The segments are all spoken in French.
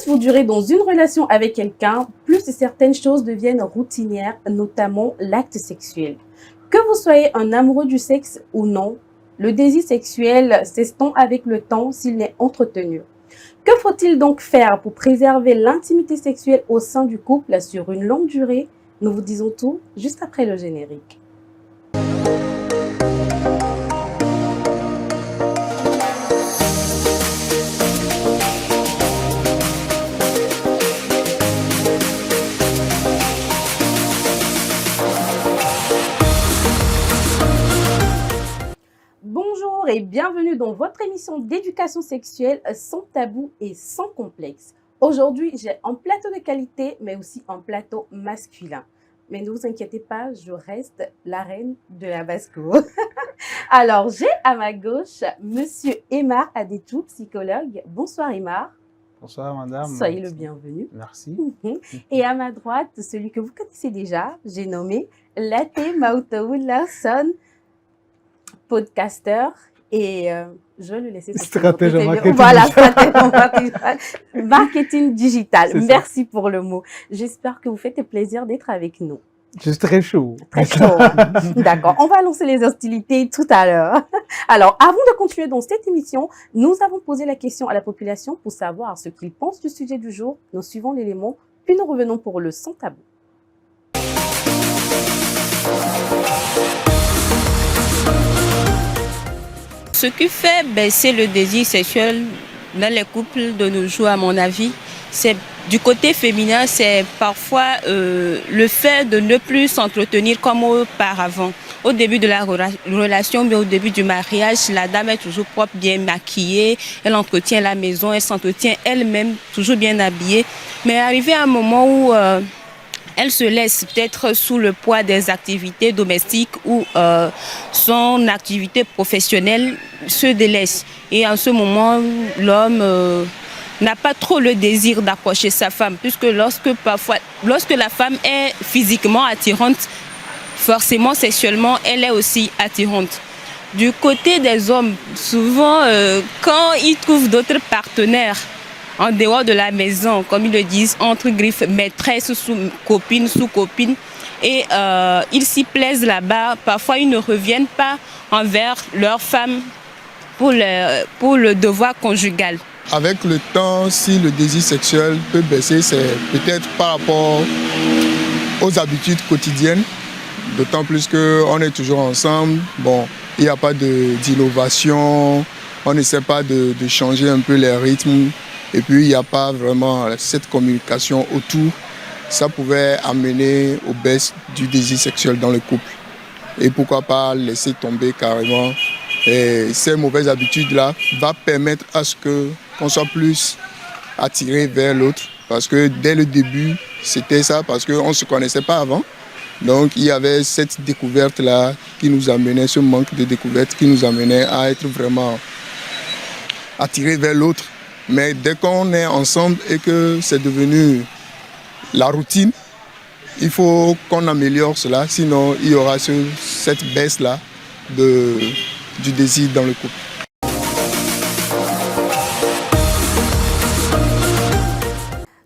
vous durez dans une relation avec quelqu'un, plus certaines choses deviennent routinières, notamment l'acte sexuel. Que vous soyez un amoureux du sexe ou non, le désir sexuel s'estompe avec le temps s'il n'est entretenu. Que faut-il donc faire pour préserver l'intimité sexuelle au sein du couple sur une longue durée? Nous vous disons tout juste après le générique. Bonjour et bienvenue dans votre émission d'éducation sexuelle sans tabou et sans complexe. Aujourd'hui, j'ai un plateau de qualité, mais aussi un plateau masculin. Mais ne vous inquiétez pas, je reste la reine de la basse-cour. Alors, j'ai à ma gauche Monsieur Aymar Adetou, psychologue. Bonsoir Aymar. Bonsoir madame. Soyez le bienvenu. Merci. Et à ma droite, celui que vous connaissez déjà, j'ai nommé Latte Mautaou Larson, podcasteur et je vais le laisser se Stratège en marketing. Voilà, stratège en marketing digital. C'est ça. Merci pour le mot. J'espère que vous faites plaisir d'être avec nous. Je suis très chaud. Très chaud. D'accord. On va lancer les hostilités tout à l'heure. Alors, avant de continuer dans cette émission, nous avons posé la question à la population pour savoir ce qu'ils pensent du sujet du jour. Nous suivons l'élément, puis nous revenons pour le sans tabou. Ce qui fait baisser le désir sexuel dans les couples de nos jours, à mon avis, c'est du côté féminin, c'est parfois le fait de ne plus s'entretenir comme auparavant. Au début de la relation, mais au début du mariage, la dame est toujours propre, bien maquillée, elle entretient la maison, elle s'entretient elle-même, toujours bien habillée. Mais arrivé à un moment où elle se laisse peut-être sous le poids des activités domestiques ou son activité professionnelle se délaisse. Et en ce moment, l'homme n'a pas trop le désir d'approcher sa femme, puisque lorsque la femme est physiquement attirante, forcément sexuellement, elle est aussi attirante. Du côté des hommes, souvent, quand ils trouvent d'autres partenaires, en dehors de la maison, comme ils le disent, entre griffes, maîtresse, sous-copine, et ils s'y plaisent là-bas. Parfois, ils ne reviennent pas envers leur femme pour le devoir conjugal. Avec le temps, si le désir sexuel peut baisser, c'est peut-être par rapport aux habitudes quotidiennes, d'autant plus qu'on est toujours ensemble. Bon, il n'y a pas d'innovation, on n'essaie pas de changer un peu les rythmes. Et puis, il n'y a pas vraiment cette communication autour. Ça pouvait amener aux baisses du désir sexuel dans le couple. Et pourquoi pas laisser tomber carrément. Et ces mauvaises habitudes-là vont permettre à ce qu'on soit plus attiré vers l'autre. Parce que dès le début, c'était ça, parce qu'on ne se connaissait pas avant. Donc, il y avait cette découverte-là qui nous amenait, ce manque de découverte qui nous amenait à être vraiment attiré vers l'autre. Mais dès qu'on est ensemble et que c'est devenu la routine, il faut qu'on améliore cela, sinon il y aura cette baisse-là du désir dans le couple.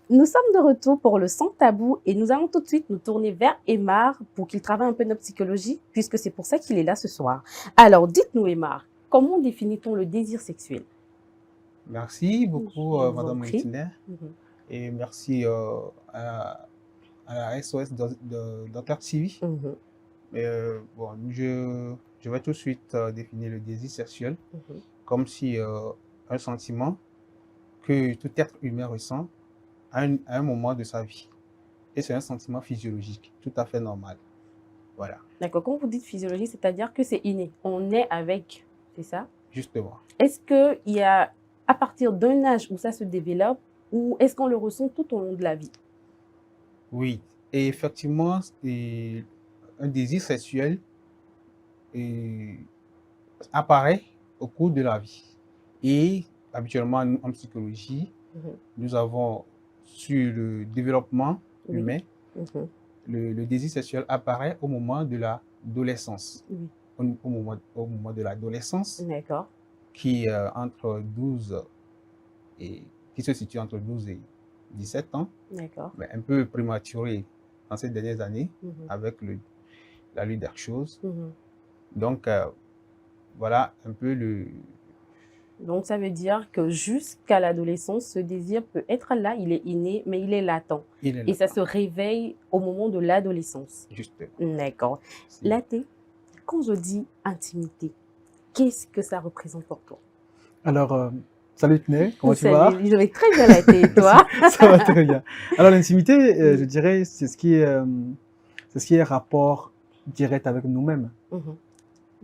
Nous sommes de retour pour le sans tabou et nous allons tout de suite nous tourner vers Aymar pour qu'il travaille un peu notre psychologie, puisque c'est pour ça qu'il est là ce soir. Alors, dites-nous Aymar, comment définit-on le désir sexuel? Merci beaucoup, madame Martinet. Et merci à la SOS Dr TV. Bon, je vais tout de suite définir le désir sexuel comme si un sentiment que tout être humain ressent à un moment de sa vie. Et c'est un sentiment physiologique, tout à fait normal. Voilà. D'accord, quand vous dites physiologie, c'est-à-dire que c'est inné, on est avec, c'est ça? Justement. Est-ce qu'il y a, à partir d'un âge où ça se développe, ou est-ce qu'on le ressent tout au long de la vie? Oui, et effectivement, un désir sexuel apparaît au cours de la vie. Et habituellement, en psychologie, nous avons sur le développement humain, le désir sexuel apparaît au moment de l'adolescence. Au moment de l'adolescence, qui se situe entre 12 et 17 ans, D'accord. mais un peu prématuré dans ces dernières années avec la lutte des choses. Donc, voilà un peu le... Donc, ça veut dire que jusqu'à l'adolescence, ce désir peut être là, il est inné, mais il est latent. Et ça se réveille au moment de l'adolescence. Justement. D'accord. Laté, quand je dis intimité, qu'est-ce que ça représente pour toi? Alors, salut Tné, comment tu vas? Je vais très bien, Laté, et toi? Ça va très bien. Alors, l'intimité, je dirais, c'est ce qui est rapport direct avec nous-mêmes.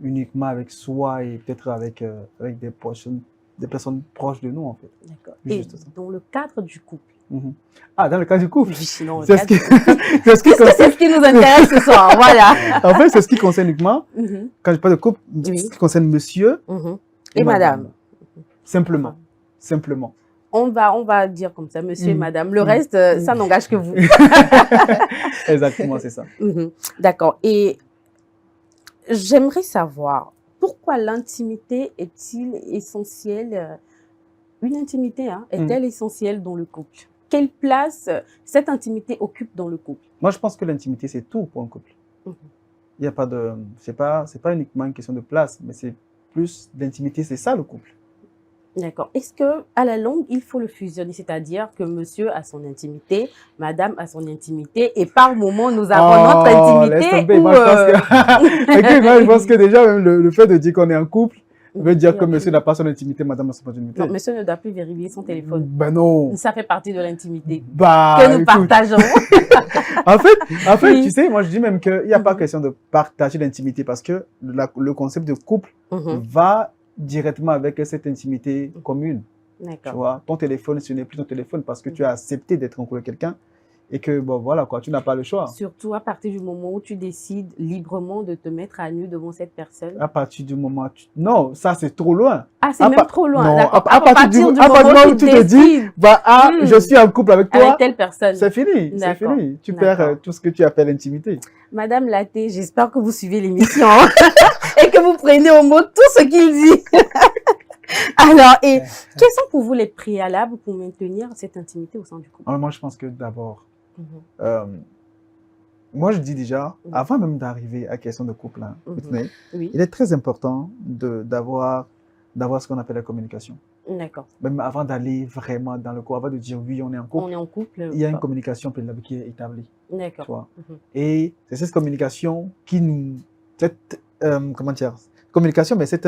Uniquement avec soi et peut-être avec des personnes proches de nous, en fait. D'accord. Et dans le cadre du couple? Ah, dans le cadre du couple? C'est ce qui nous intéresse ce soir, voilà. En fait, c'est ce qui concerne uniquement, quand je parle de couple, ce qui concerne monsieur et madame. Simplement. Simplement. On va dire comme ça, monsieur et madame. Le reste, ça n'engage que vous. Exactement, c'est ça. D'accord. Et j'aimerais savoir, pourquoi l'intimité est-il essentielle, une intimité est-elle essentielle dans le couple? Quelle place cette intimité occupe dans le couple? Moi, je pense que l'intimité, c'est tout pour un couple. Il n'y a pas de... C'est pas uniquement une question de place, mais c'est plus l'intimité, c'est ça le couple. D'accord. Est-ce qu'à la longue, il faut le fusionner, c'est-à-dire que monsieur a son intimité, madame a son intimité, et par moment, nous avons notre intimité moi, je pense que déjà, même le fait de dire qu'on est en couple veut dire que monsieur n'a pas son intimité, madame n'a pas son intimité. Non, monsieur ne doit plus vérifier son téléphone. Ben non. Ça fait partie de l'intimité que nous partageons. En fait, oui. Tu sais, moi, je dis même qu'il n'y a pas question de partager l'intimité parce que le concept de couple va directement avec cette intimité commune. Tu vois, ton téléphone, ce n'est plus ton téléphone parce que tu as accepté d'être en couple avec quelqu'un et que, bon, voilà, quoi, tu n'as pas le choix. Surtout à partir du moment où tu décides librement de te mettre à nu devant cette personne. À partir du moment où non, ça, c'est trop loin. Ah, c'est même trop loin. Non, à partir du moment où tu te dis, je suis en couple avec toi. Avec telle personne. C'est fini, c'est fini. Tu perds tout ce que tu appelles intimité. Madame Laté, j'espère que vous suivez l'émission et que vous prenez au mot tout ce qu'il dit. Alors, quels sont pour vous les préalables pour maintenir cette intimité au sein du couple? Moi, je pense que d'abord, moi, je dis déjà, avant même d'arriver à la question de couple, il est très important d'avoir ce qu'on appelle la communication. D'accord. Même avant d'aller vraiment dans le couple, avant de dire oui, on est en couple. On est en couple. Il y a une communication préalable qui est établie. D'accord. Et c'est cette communication qui nous... comment dire? Communication, mais cette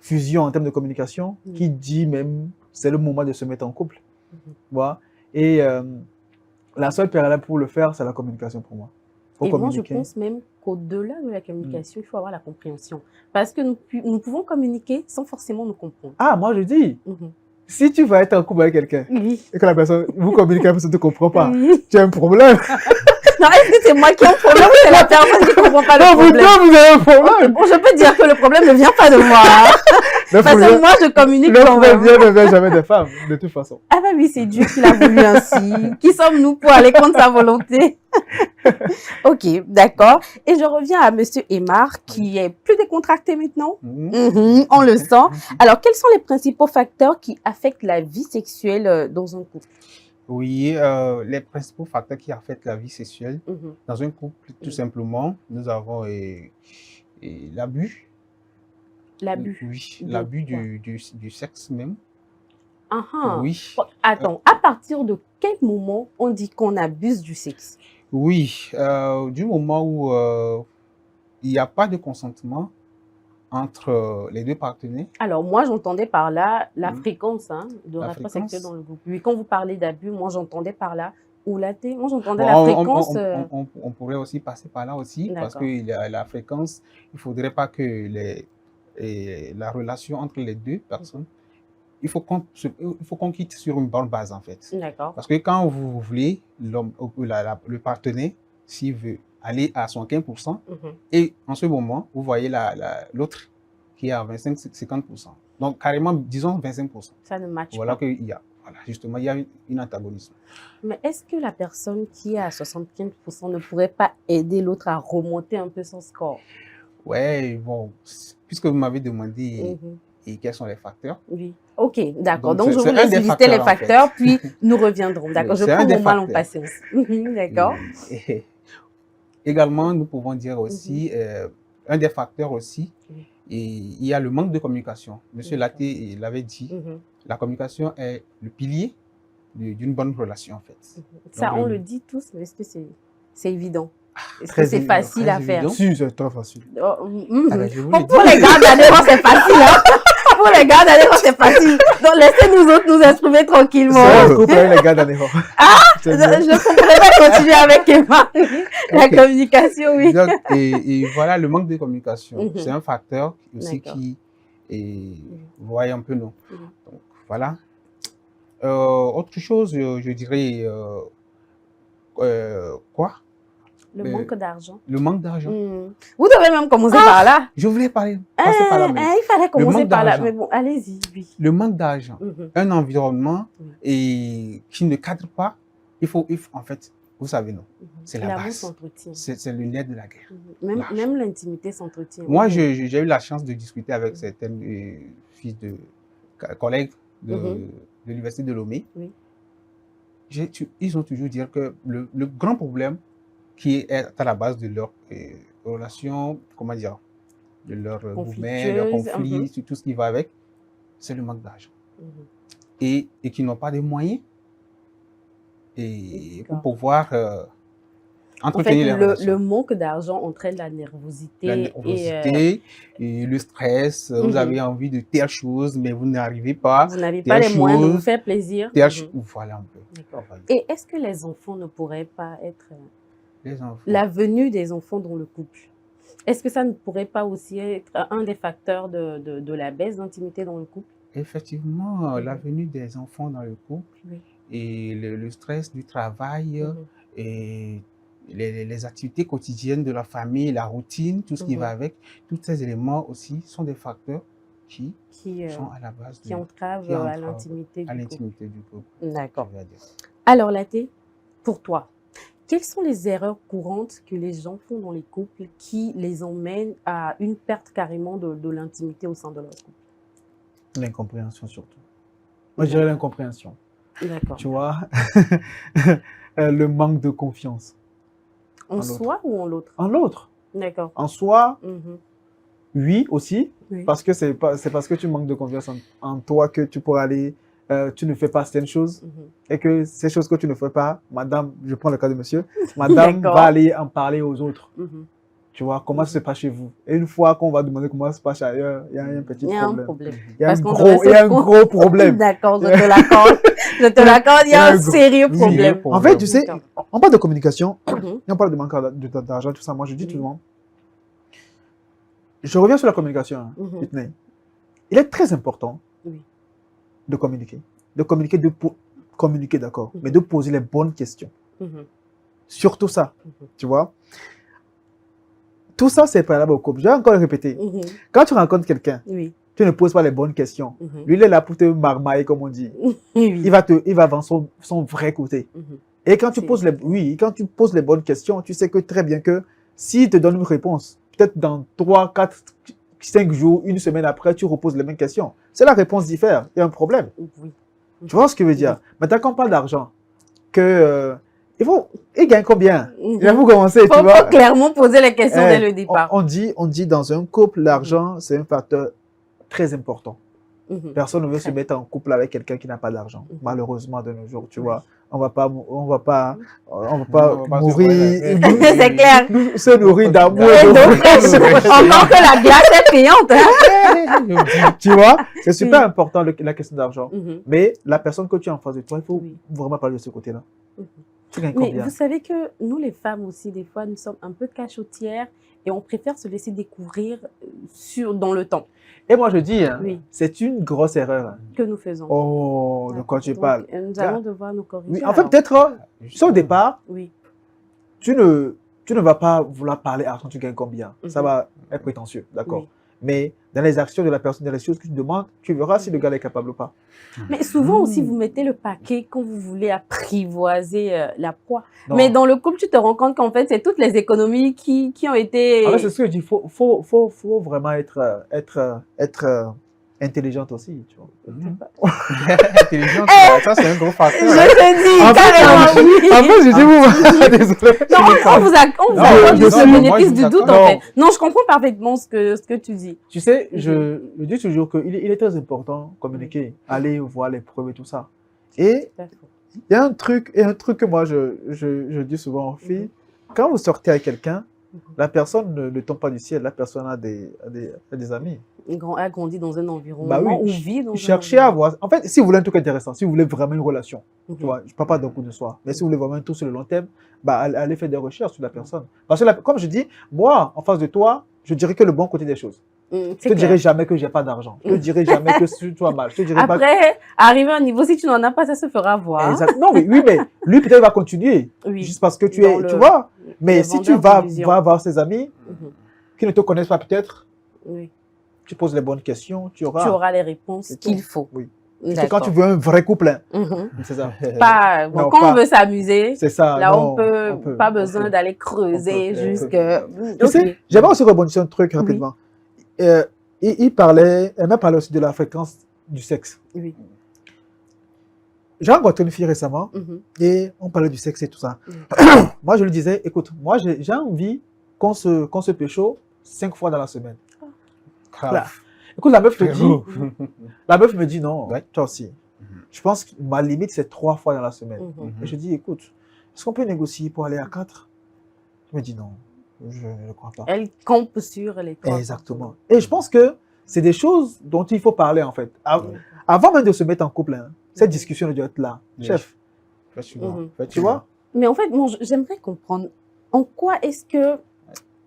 fusion en termes de communication qui dit même c'est le moment de se mettre en couple. Voilà. Et la seule préalable pour le faire, c'est la communication pour moi. Et moi, je pense même qu'au-delà de la communication, il faut avoir la compréhension. Parce que nous pouvons communiquer sans forcément nous comprendre. Ah, moi je dis, si tu vas être en couple avec quelqu'un et que la personne, vous communiquez, la personne ne te comprend pas, tu as un problème. Non, est-ce que c'est moi qui ai un problème ou c'est la personne qui ne comprend pas le problème? Non, vous avez un problème. Bon, je peux dire que le problème ne vient pas de moi. Parce que moi, je communique quand même. Le problème ne vient jamais des femmes, de toute façon. Ah bah oui, c'est Dieu qui l'a voulu ainsi. Qui sommes-nous pour aller contre sa volonté? Ok, d'accord. Et je reviens à Monsieur Aymar, qui est plus décontracté maintenant. On le sent. Alors, quels sont les principaux facteurs qui affectent la vie sexuelle dans un couple? Oui, les principaux facteurs qui affectent la vie sexuelle dans un couple, tout simplement, nous avons l'abus. L'abus? Oui, l'abus du sexe même. Oui. Attends, à partir de quel moment on dit qu'on abuse du sexe? Oui, du moment où il n'y a pas de consentement entre les deux partenaires. Alors, moi, j'entendais par là la fréquence de rapport sexuel dans le couple. Oui, quand vous parlez d'abus, moi, j'entendais par là, moi, j'entendais la fréquence. On pourrait aussi passer par là aussi, parce que la fréquence, il ne faudrait pas que la relation entre les deux personnes, il faut qu'on quitte sur une bonne base, en fait. D'accord. Parce que quand vous voulez, le partenaire, s'il veut aller à 75%, et en ce moment, vous voyez l'autre qui est à 25-50%. Donc, carrément, disons 25%. Ça ne matche pas. Justement, il y a un antagonisme. Mais est-ce que la personne qui est à 75% ne pourrait pas aider l'autre à remonter un peu son score? Ouais, bon, puisque vous m'avez demandé et quels sont les facteurs. Oui. Ok, d'accord. Donc, je c'est vous laisse lister les facteurs, en fait. puis nous reviendrons. D'accord, je prends mon mal en patience. D'accord. Et également, nous pouvons dire aussi, un des facteurs aussi, et il y a le manque de communication. Monsieur Laté l'avait dit, la communication est le pilier d'une bonne relation, en fait. Ça, donc, on le dit tous, mais est-ce que c'est évident? Est-ce que c'est facile à faire? Si, c'est très facile. Oh, pour les gars d'adhérents, c'est facile. Hein? Pour les gars d'adhérents, c'est facile. Donc, laissez-nous autres nous exprimer tranquillement. C'est un couple avec les gars d'adhérents. Ah, je ne comprends pas continuer avec Emma. La communication, oui. Donc, et voilà, le manque de communication, c'est un facteur aussi qui voit un peu nous. Donc, voilà. Autre chose, je dirais, quoi? Le manque d'argent. Le manque d'argent. Vous devez même commencer par là. Je voulais passer par là. Mais il fallait commencer par là. Mais bon, allez-y. Oui. Le manque d'argent. Un environnement qui ne cadre pas. Il faut en fait, vous savez, non. C'est la base. C'est le nerf de la guerre. Même l'intimité s'entretient. Moi, j'ai eu la chance de discuter avec certaines filles de collègues de l'université de Lomé. Oui. Ils ont toujours dit que le grand problème qui est à la base de leur relation, comment dire, de leur mouvement, leur conflit, tout ce qui va avec, c'est le manque d'argent. Et qui n'ont pas de moyens pour pouvoir entretenir les relations. Le manque d'argent entraîne la nervosité. Et le stress. Vous avez envie de telle chose, mais vous n'arrivez pas. Vous n'avez pas les moyens de vous faire plaisir. Voilà un peu. Et est-ce que les enfants ne pourraient pas être... La venue des enfants dans le couple. Est-ce que ça ne pourrait pas aussi être un des facteurs de la baisse d'intimité dans le couple? Effectivement, la venue des enfants dans le couple et le stress du travail et les activités quotidiennes de la famille, la routine, tout ce qui va avec, tous ces éléments aussi sont des facteurs qui sont à la base qui entravent à l'intimité du couple. D'accord. Alors Laté, pour toi, quelles sont les erreurs courantes que les gens font dans les couples qui les emmènent à une perte carrément de l'intimité au sein de leur couple? L'incompréhension surtout. Moi, je dirais l'incompréhension. D'accord. Tu vois, le manque de confiance. En soi ou en l'autre? En l'autre. D'accord. En soi, oui aussi, parce que c'est parce que tu manques de confiance en toi que tu pourras aller... tu ne fais pas certaines choses et que ces choses que tu ne fais pas, madame, je prends le cas de monsieur, madame va aller en parler aux autres. Tu vois, comment ça se passe chez vous? Et une fois qu'on va demander comment ça se passe ailleurs, il y a un petit problème. Il y a un gros problème. D'accord, je te l'accorde. Je te l'accorde, il y a un sérieux problème. En fait, tu sais, on parle de communication, on parle de manque d'argent, tout ça. Moi, je dis tout le monde. Je reviens sur la communication. Il est très important de communiquer. De communiquer, d'accord, mais de poser les bonnes questions. Surtout ça, tu vois. Tout ça, c'est préalable au couple. Je vais encore le répéter. Quand tu rencontres quelqu'un, tu ne poses pas les bonnes questions. Lui, il est là pour te marmailler, comme on dit. Il va vendre son vrai côté. Et quand tu poses les bonnes questions, tu sais que très bien que s'il te donne une réponse, peut-être dans 3, 4, 5 jours, une semaine après, tu reposes les mêmes questions. C'est la réponse diffère. Il y a un problème. Tu vois ce que je veux dire? Maintenant, quand on parle d'argent, il gagne combien? Il va vous commencer, tu vois. Il faut clairement poser les questions dès le départ. On dit dans un couple, l'argent, c'est un facteur très important. Personne ne veut se mettre en couple avec quelqu'un qui n'a pas d'argent. Malheureusement, de nos jours, tu vois. On va pas mourir. C'est clair. Se nourrir d'amour. Encore que la glace est payante. Hein? Tu vois, c'est super important la question d'argent. Mais la personne que tu as en face de toi, il faut vraiment parler de ce côté-là. Mais vous savez que nous, les femmes aussi, des fois, nous sommes un peu cachotières et on préfère se laisser découvrir dans le temps. Et moi, je dis, c'est une grosse erreur. Que nous faisons. Oh, de quoi tu parles? Nous allons devoir nous corriger. Oui, en fait, peut-être, au départ, tu ne vas pas vouloir parler argent, tu gagnes combien. Ça va être prétentieux, d'accord. Mais dans les actions de la personne, dans les choses que tu demandes, tu verras si le gars est capable ou pas. Mais souvent aussi, vous mettez le paquet quand vous voulez apprivoiser la proie. Non. Mais dans le couple, tu te rends compte qu'en fait, c'est toutes les économies qui ont été... En fait, c'est ce que je dis. Il faut vraiment être intelligente aussi, tu vois. Intelligente, ça c'est un gros facteur. Je te dis, carrément, oui. En fait, je dis, vous, désolé. Non, on vous accorde juste le bénéfice du doute, en fait. Non. Non, je comprends parfaitement ce que tu dis. Tu sais, je dis toujours qu'il est très important de communiquer, aller voir les preuves et tout ça. Et il y a un truc que moi, je dis souvent aux filles, quand vous sortez avec quelqu'un, la personne ne tombe pas du ciel, la personne a des amis. A grandi dans un environnement où vit dans cherchez à voir. En fait, si vous voulez un truc intéressant, si vous voulez vraiment une relation, tu vois, je ne parle pas d'un coup de soir, mais si vous voulez vraiment un truc sur le long terme, allez faire des recherches sur la personne. Parce que, comme je dis, moi, en face de toi, je dirais que le bon côté des choses. Je ne te dirai jamais que je n'ai pas d'argent. Je ne te dirai jamais que tu vas mal. Après, arriver à un niveau, si tu n'en as pas, ça se fera voir. Non, oui, mais lui, peut-être, il va continuer. Juste parce que tu vois. Mais si tu vas voir ses amis, qui ne te connaissent pas peut-être, tu poses les bonnes questions, tu auras les réponses qu'il faut. Oui. Parce que quand tu veux un vrai couple, c'est ça. Quand on veut s'amuser, c'est ça. Là, on peut pas besoin d'aller creuser jusque... Tu sais, j'aimerais aussi rebondir sur un truc rapidement. Elle m'a parlé aussi de la fréquence du sexe. Oui. J'ai rencontré une fille récemment et on parlait du sexe et tout ça. Moi, je lui disais, écoute, moi, j'ai envie qu'on se pécho 5 fois dans la semaine. Là. Écoute, la meuf me dit non, toi aussi. Je pense que ma limite, c'est 3 fois dans la semaine. Et je dis, écoute, est-ce qu'on peut négocier pour aller à 4? Elle me dit non, je ne crois pas. Elle compte sur les 3. Exactement. Et je pense que c'est des choses dont il faut parler, en fait. Avant même de se mettre en couple, cette discussion doit être là. Chef. Tu vois? Mais en fait, j'aimerais comprendre en quoi est-ce que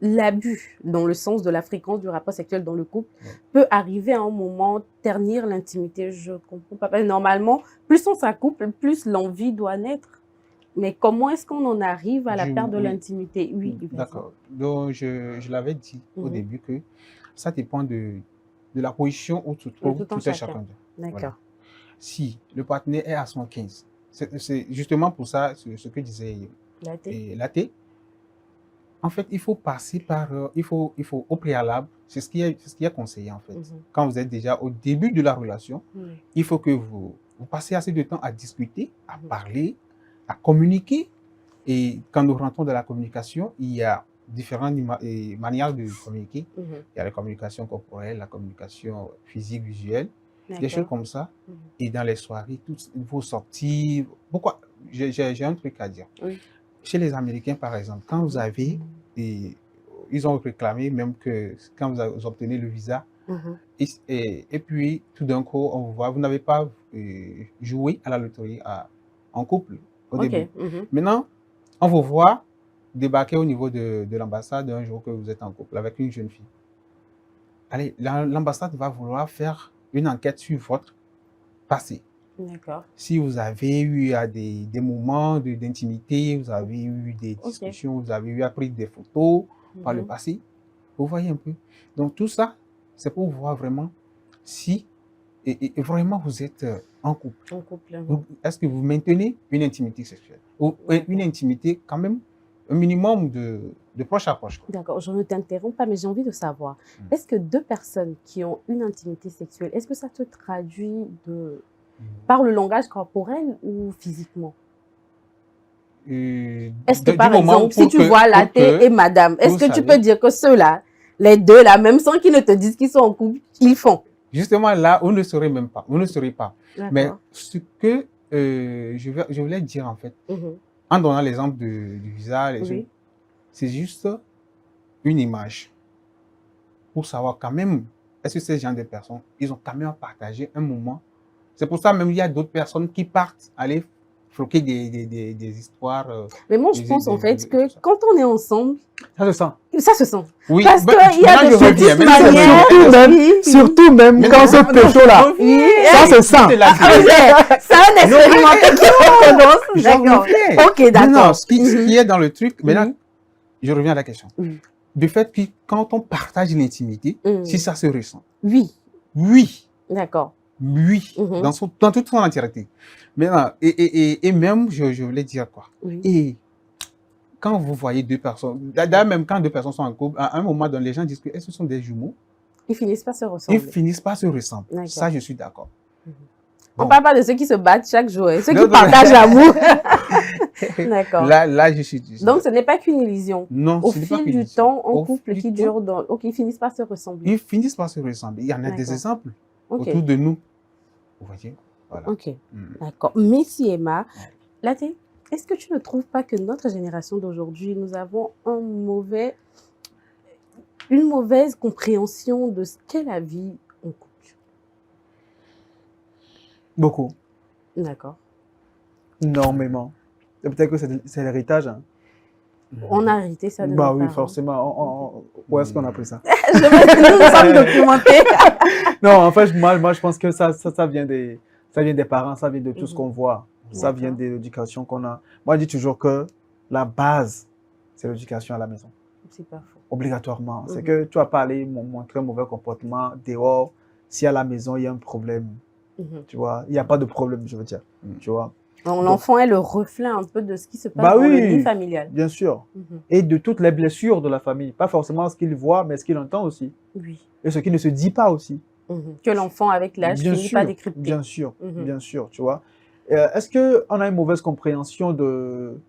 l'abus, dans le sens de la fréquence du rapport sexuel dans le couple, peut arriver à un moment ternir l'intimité. Je comprends pas. Normalement, plus on s'accouple, plus l'envie doit naître. Mais comment est-ce qu'on en arrive à la perte de l'intimité? Oui. D'accord. Donc, je l'avais dit au début que ça dépend de la position où tu te trouves tout à chacun d'eux. D'accord. Voilà. Si le partenaire est à 115, c'est justement pour ça ce que disait Laté. En fait, il faut passer par, il faut au préalable, c'est ce qui est conseillé en fait. Quand vous êtes déjà au début de la relation, il faut que vous passez assez de temps à discuter, à parler, à communiquer. Et quand nous rentrons dans la communication, il y a différentes manières de communiquer. Il y a la communication corporelle, la communication physique, visuelle, des choses comme ça. Et dans les soirées, il faut sortir. Pourquoi? J'ai un truc à dire. Chez les Américains, par exemple, quand vous avez, ils ont réclamé même que quand vous obtenez le visa, et puis tout d'un coup, on vous voit, vous n'avez pas joué à la loterie en couple au début. Maintenant, on vous voit débarquer au niveau de l'ambassade un jour que vous êtes en couple avec une jeune fille. Allez, l'ambassade va vouloir faire une enquête sur votre passé. D'accord. Si vous avez eu des moments d'intimité, vous avez eu des discussions, vous avez eu appris des photos par le passé, vous voyez un peu. Donc tout ça, c'est pour voir vraiment si et vraiment vous êtes en couple. En couple. Est-ce que vous maintenez une intimité sexuelle ou une intimité quand même, un minimum de proche à proche. D'accord, je ne t'interromps pas, mais j'ai envie de savoir, est-ce que deux personnes qui ont une intimité sexuelle, est-ce que ça te traduit par le langage corporel ou physiquement? Est-ce que par exemple, si tu vois Laté et Madame, est-ce que tu peux dire que ceux-là, les deux là, même sans qu'ils ne te disent qu'ils sont en couple, ils font? Justement là, on ne saurait même pas, on ne saurait pas. Mais ce que je voulais dire en fait, en donnant l'exemple du visage, c'est juste une image pour savoir quand même, est-ce que ces gens de personnes, ils ont quand même partagé un moment. C'est pour ça même il y a d'autres personnes qui partent aller floquer des histoires. Mais moi, je pense en fait que quand on est ensemble, ça se sent. Ça se sent. Oui, parce qu'il y a de petites manières. Surtout même quand c'est pécho là. Ça se sent. C'est un expérimenté qui commence. D'accord. Ok, d'accord. Ce qui est dans le truc, maintenant, je reviens à la question. Du fait que quand on partage l'intimité, si ça se ressent. Oui. Oui. D'accord. Oui, dans toute son entièreté. Maintenant, et même, je voulais dire quoi. Et quand vous voyez deux personnes, d'ailleurs même quand deux personnes sont en couple, à un moment donné, les gens disent que est-ce que ce sont des jumeaux? Ils finissent par se ressembler. Ils finissent par se ressembler. Ça, je suis d'accord. On ne parle pas de ceux qui se battent chaque jour, ceux qui partagent l'amour. D'accord. Là, je suis... Donc, ce n'est pas qu'une illusion. Non, au fil du temps, un couple qui dure, ils finissent par se ressembler. Ils finissent par se ressembler. Il y en a des exemples autour de nous. Vous voyez? Voilà. Ok, d'accord. Merci Emma. Laté, est-ce que tu ne trouves pas que notre génération d'aujourd'hui, nous avons une mauvaise compréhension de ce qu'est la vie en couple? Beaucoup. D'accord. Énormément. Peut-être que c'est l'héritage. Hein. On a hérité ça de nos parents. Oui, forcément. Où est-ce qu'on a pris ça? Nous sommes documentés. Non, en fait, moi, je pense que ça vient des parents, ça vient de tout ce qu'on voit. Ça vient de l'éducation qu'on a. Moi, je dis toujours que la base, c'est l'éducation à la maison. C'est pas faux. Obligatoirement. C'est que tu vas pas aller montrer un mauvais comportement dehors. Si à la maison, il y a un problème, tu vois, il n'y a pas de problème, je veux dire, tu vois. L'enfant est le reflet un peu de ce qui se passe dans le vie familial. Bien sûr. Et de toutes les blessures de la famille. Pas forcément ce qu'il voit, mais ce qu'il entend aussi. Oui. Et ce qui ne se dit pas aussi. Que l'enfant, avec l'âge, finit pas décrypter. Bien sûr, bien sûr, tu vois. Est-ce qu'on a une mauvaise compréhension de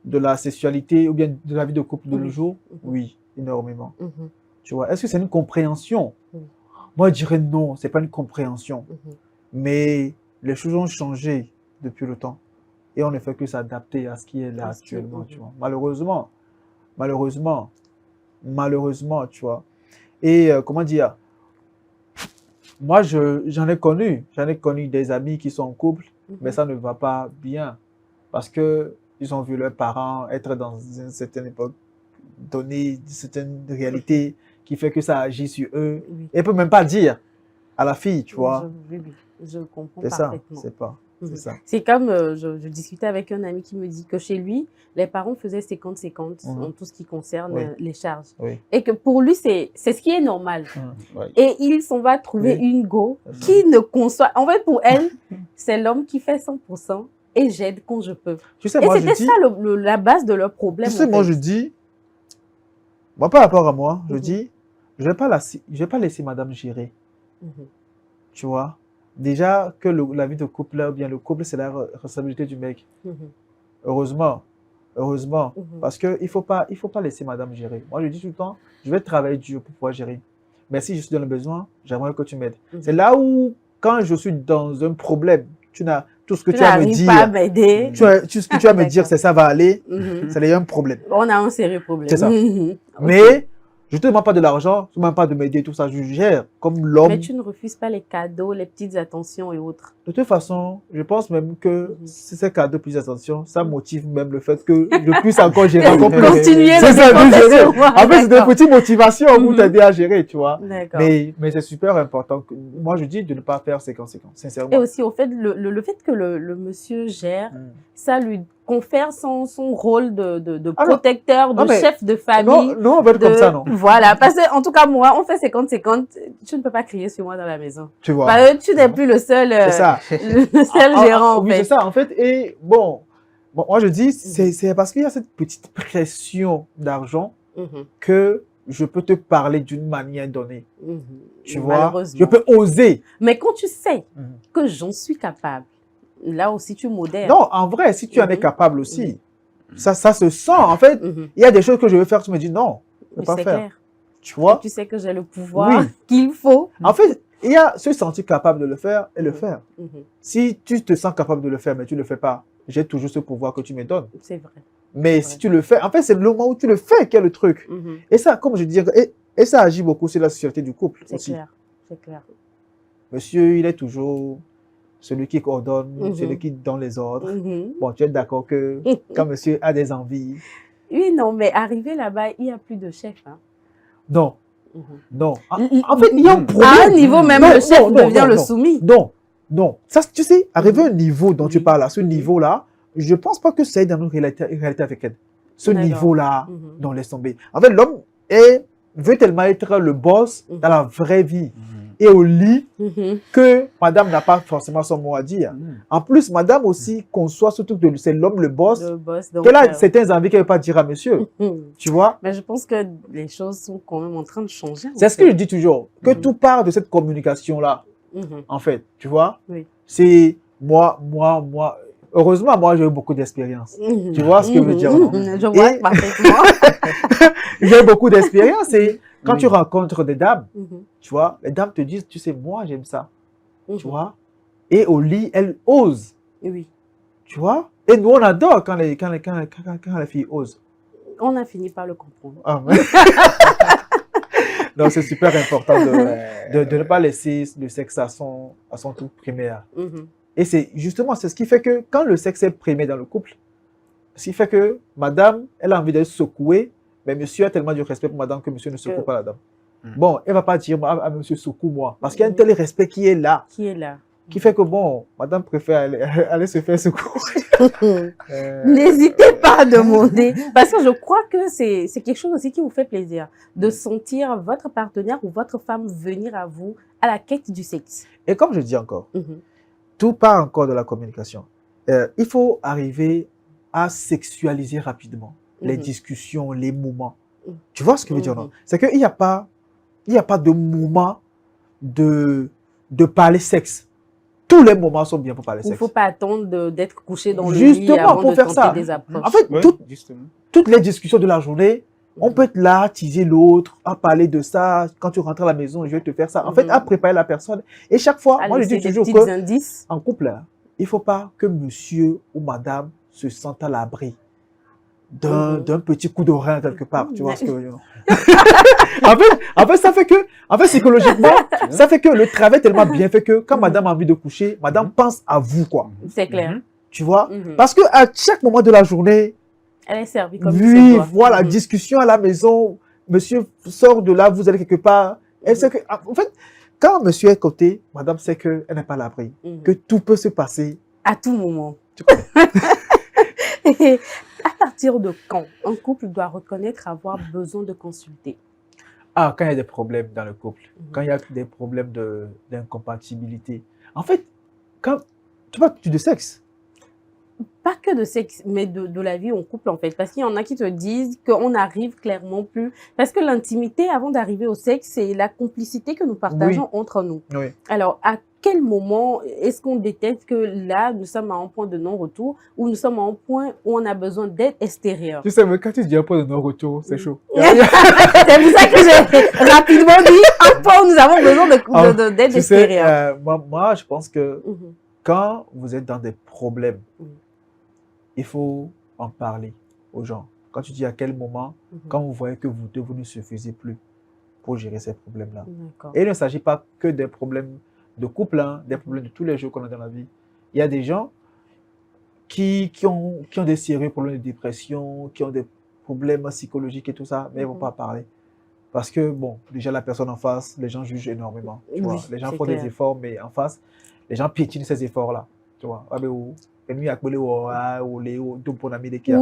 la sexualité ou bien de la vie de couple de nos jours? Oui, énormément. Tu vois, est-ce que c'est une compréhension? Moi, je dirais non, c'est pas une compréhension. Mais les choses ont changé depuis le temps. Et on ne fait que s'adapter à ce qui est là actuellement, tu vois. Malheureusement, tu vois. Et comment dire? Moi, j'en ai connu des amis qui sont en couple, mais ça ne va pas bien. Parce que ils ont vu leurs parents être dans une certaine époque donnée, une certaine réalité qui fait que ça agit sur eux. Et ils ne peuvent même pas dire à la fille, tu vois. Je comprends parfaitement. C'est ça. C'est comme, je discutais avec un ami qui me dit que chez lui, les parents faisaient 50-50 en tout ce qui concerne les charges. Et que pour lui, c'est ce qui est normal. Et il s'en va trouver une go qui ne conçoit... En fait, pour elle, c'est l'homme qui fait 100% et j'aide quand je peux. Tu sais, et c'était ça la base de leur problème. Tu sais, moi, je dis... Moi, par rapport à moi, je dis, je vais pas laisser madame gérer. Tu vois? Déjà que la vie de couple, là, ou bien le couple, c'est la responsabilité du mec. Heureusement. Parce qu'il ne faut pas laisser madame gérer. Moi, je dis tout le temps, je vais travailler dur pour pouvoir gérer. Mais si je suis dans le besoin, j'aimerais que tu m'aides. C'est là où, quand je suis dans un problème, tout ce que tu vas me dire, pas m'aider. Tout ce que tu vas me dire, c'est ça va aller, c'est un problème. On a un sérieux problème. C'est ça. Mais je ne te demande pas de l'argent, je ne te demande pas de m'aider, tout ça, je gère comme l'homme. Mais tu ne refuses pas les cadeaux, les petites attentions et autres. De toute façon, je pense même que ces cadeaux, petites attentions, ça motive même le fait que je puisse encore gérer encore plus. Continuer c'est ça, de gérer. En fait, c'est des petites motivations pour t'aider à gérer, tu vois. Mais c'est super important. Moi, je dis de ne pas faire 50-50, sincèrement. Et aussi, au fait, le fait que le monsieur gère, ça lui confère son rôle de protecteur, de chef de famille. Non, on va être comme ça, non. Voilà, parce que, en tout cas, moi, on fait 50-50, tu ne peux pas crier sur moi dans la maison. Tu vois. Parce que tu n'es plus le seul, le seul gérant, en fait. Oui, c'est ça, en fait. Et bon, moi, je dis, c'est parce qu'il y a cette petite pression d'argent que je peux te parler d'une manière donnée. Tu vois, je peux oser. Mais quand tu sais que j'en suis capable, là aussi, tu modères. Non, en vrai, si tu en es capable aussi, ça se sent. En fait, il y a des choses que je veux faire, tu me dis non, je ne peux pas faire. Clair. Tu vois? Et tu sais que j'ai le pouvoir qu'il faut. En fait, il y a se sentir capable de le faire et le faire. Si tu te sens capable de le faire, mais tu ne le fais pas, j'ai toujours ce pouvoir que tu me donnes. C'est vrai. Mais si tu le fais, en fait, c'est le moment où tu le fais qui est le truc. Et ça, comme je dis, et ça agit beaucoup sur la sécurité du couple aussi. C'est clair. Monsieur, il est toujours celui qui coordonne, celui qui donne les ordres. Bon, tu es d'accord que quand monsieur a des envies... Oui, non, mais arrivé là-bas, il n'y a plus de chef. Hein. Non. Non. En fait, il y a un problème. À un niveau, même le chef devient le soumis. Non. Ça, tu sais, arrivé à un niveau dont tu parles, à ce niveau-là, je ne pense pas que c'est dans une réalité africaine. Ce niveau-là, dont laisse tomber. En fait, l'homme veut tellement être le boss dans la vraie vie. et au lit que madame n'a pas forcément son mot à dire. En plus, madame aussi conçoit surtout que c'est l'homme le boss. Qu'elle a certaines envies qu'elle ne veut pas dire à monsieur. Tu vois? Mais je pense que les choses sont quand même en train de changer. C'est ce que je dis toujours, que tout part de cette communication-là, en fait. Tu vois? Oui. C'est moi. Heureusement, moi, j'ai eu beaucoup d'expérience. Tu vois ce que je veux dire, non? Je vois parfaitement. J'ai beaucoup d'expérience et quand tu rencontres des dames, tu vois, les dames te disent, tu sais, moi, j'aime ça. Tu vois? Et au lit, elles osent. Oui. Tu vois? Et nous, on adore quand les filles osent. On a fini par le comprendre. Ah, ouais. Donc, c'est super important de ne pas laisser le sexe à son tout primaire. Et c'est justement, c'est ce qui fait que quand le sexe est primé dans le couple, ce qui fait que madame, elle a envie d'être secouée, mais monsieur a tellement du respect pour madame que monsieur ne secoue pas la dame. Bon, elle ne va pas dire à monsieur secoue-moi, parce qu'il y a un tel respect qui est là. Qui fait que bon, madame préfère aller se faire secouer. N'hésitez pas à demander, parce que je crois que c'est quelque chose aussi qui vous fait plaisir, de sentir votre partenaire ou votre femme venir à vous à la quête du sexe. Et comme je dis encore, tout part encore de la communication. Il faut arriver à sexualiser rapidement les discussions, les moments. Tu vois ce que je veux dire, non? C'est qu'il n'y a pas de moment de parler sexe. Tous les moments sont bien pour parler sexe. Il ne faut pas attendre d'être couché dans le lit avant pour de faire tenter ça. des approches. En fait, toutes les discussions de la journée, on peut être là, teaser l'autre, à parler de ça. Quand tu rentres à la maison, je vais te faire ça. En fait, à préparer la personne. Et chaque fois, moi, je dis toujours que en couple, il ne faut pas que monsieur ou madame se sentent à l'abri d'un petit coup de rein quelque part. Tu vois ce que je veux dire? En fait, ça fait que, psychologiquement, ça fait que le travail est tellement bien fait que quand madame a envie de coucher, madame pense à vous, quoi. C'est clair. Tu vois? Parce que à chaque moment de la journée, elle est servie comme oui, voilà, discussion à la maison, monsieur sort de là, vous allez quelque part. Elle sait que, en fait, quand monsieur est côté, madame sait qu'elle n'est pas à l'abri, que tout peut se passer. À tout moment. À partir de quand un couple doit reconnaître avoir besoin de consulter? Ah, quand il y a des problèmes dans le couple, quand il y a des problèmes d'incompatibilité. En fait, quand tu parles de sexe. Pas que de sexe, mais de la vie en couple, en fait. Parce qu'il y en a qui te disent qu'on arrive clairement plus. Parce que l'intimité, avant d'arriver au sexe, c'est la complicité que nous partageons entre nous. Oui. Alors, à quel moment est-ce qu'on détecte que là, nous sommes à un point de non-retour ou nous sommes à un point où on a besoin d'aide extérieure? Tu sais, mais quand tu dis un point de non-retour, c'est chaud. C'est pour ça que j'ai rapidement dit un point où nous avons besoin d'aide extérieure. Moi, je pense que quand vous êtes dans des problèmes, il faut en parler aux gens. Quand tu dis à quel moment, quand vous voyez que vous deux, vous ne suffisez plus pour gérer ces problèmes-là. Et il ne s'agit pas que des problèmes de couple, hein, des problèmes de tous les jours qu'on a dans la vie. Il y a des gens qui ont des sérieux problèmes de dépression, qui ont des problèmes psychologiques et tout ça, mais ils ne vont pas parler. Parce que, bon, déjà la personne en face, les gens jugent énormément. Tu vois. Les gens font des efforts, mais en face, les gens piétinent ces efforts-là. Tu vois. Ou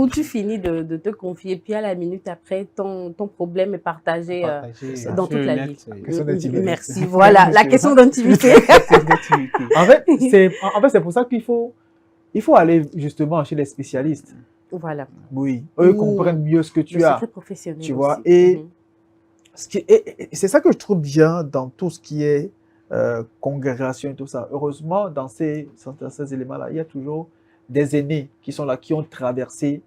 tu finis de te confier, puis à la minute après, ton problème est partagé dans toute la vie. Merci, voilà, la question d'intimité. En fait, c'est pour ça qu'il faut aller justement chez les spécialistes. Voilà. Oui, eux comprennent mieux ce que tu as. Tu vois, aussi. Et c'est ça que je trouve bien dans tout ce qui est congrégation et tout ça. Heureusement, dans ces éléments-là, il y a toujours des aînés qui sont là, qui ont traversé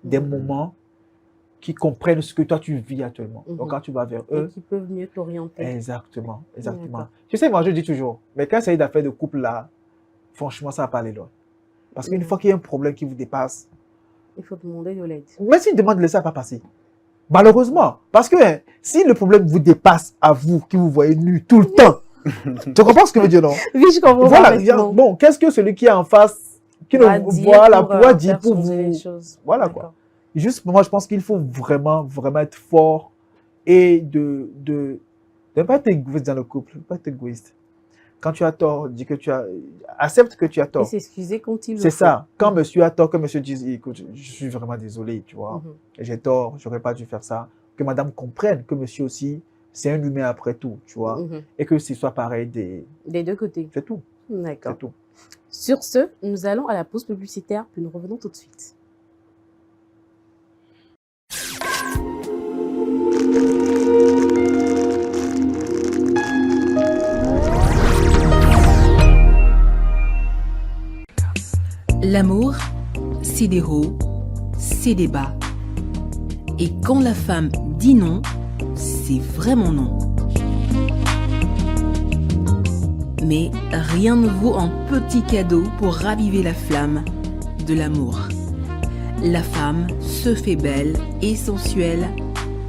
des moments, qui comprennent ce que toi tu vis actuellement. Donc quand tu vas vers eux, et qui peuvent mieux t'orienter. Exactement. Tu sais, moi je dis toujours, mais quand c'est une affaire de couple là, franchement, ça va pas aller loin. Parce qu'une fois qu'il y a un problème qui vous dépasse, il faut demander de l'aide. Mais si une demande de l'aide, ça va pas passer. Malheureusement. Parce que si le problème vous dépasse à vous, qui vous voyez nu tout le temps, tu comprends ce que je veux dire, non? Oui, je comprends. Voilà. Bon, qu'est-ce que celui qui est en face, qui pourra dire pour vous? Les choses. Voilà quoi. Juste, moi, je pense qu'il faut vraiment être fort et de ne pas être égoïste dans le couple, pas être égoïste. Quand tu as tort, dis que accepte que tu as tort. Et s'excuser quand il le faut. C'est ça. Quand monsieur a tort, que monsieur dise, écoute, je suis vraiment désolé, tu vois. J'ai tort, j'aurais pas dû faire ça. Que madame comprenne que monsieur aussi, c'est un humain après tout, tu vois. Et que ce soit pareil des deux côtés. C'est tout. D'accord. C'est tout. Sur ce, nous allons à la pause publicitaire, puis nous revenons tout de suite. L'amour, c'est des hauts, c'est des bas. Et quand la femme dit non, c'est vraiment non. Mais rien ne vaut un petit cadeau pour raviver la flamme de l'amour. La femme se fait belle et sensuelle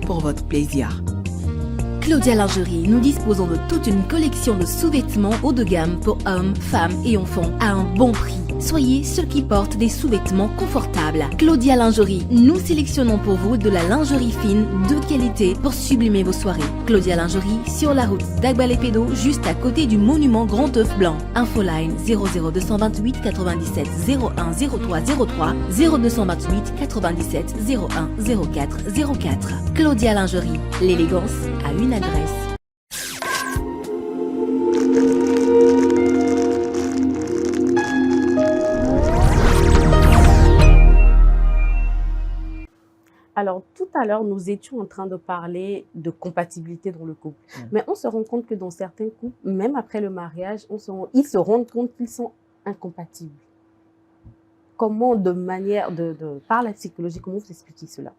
pour votre plaisir. Claudia Lingerie, nous disposons de toute une collection de sous-vêtements haut de gamme pour hommes, femmes et enfants à un bon prix. Soyez ceux qui portent des sous-vêtements confortables. Claudia Lingerie, nous sélectionnons pour vous de la lingerie fine de qualité pour sublimer vos soirées. Claudia Lingerie, sur la route d'Agbalépédo, juste à côté du monument Grand Œuf Blanc. Infoline 00228 97 01 03 03 0228 97 01 04 04. Claudia Lingerie, l'élégance a une adresse. Alors, tout à l'heure, nous étions en train de parler de compatibilité dans le couple. Mais on se rend compte que dans certains couples, même après le mariage, ils se rendent compte qu'ils sont incompatibles. Comment, par la psychologie, comment vous expliquez cela?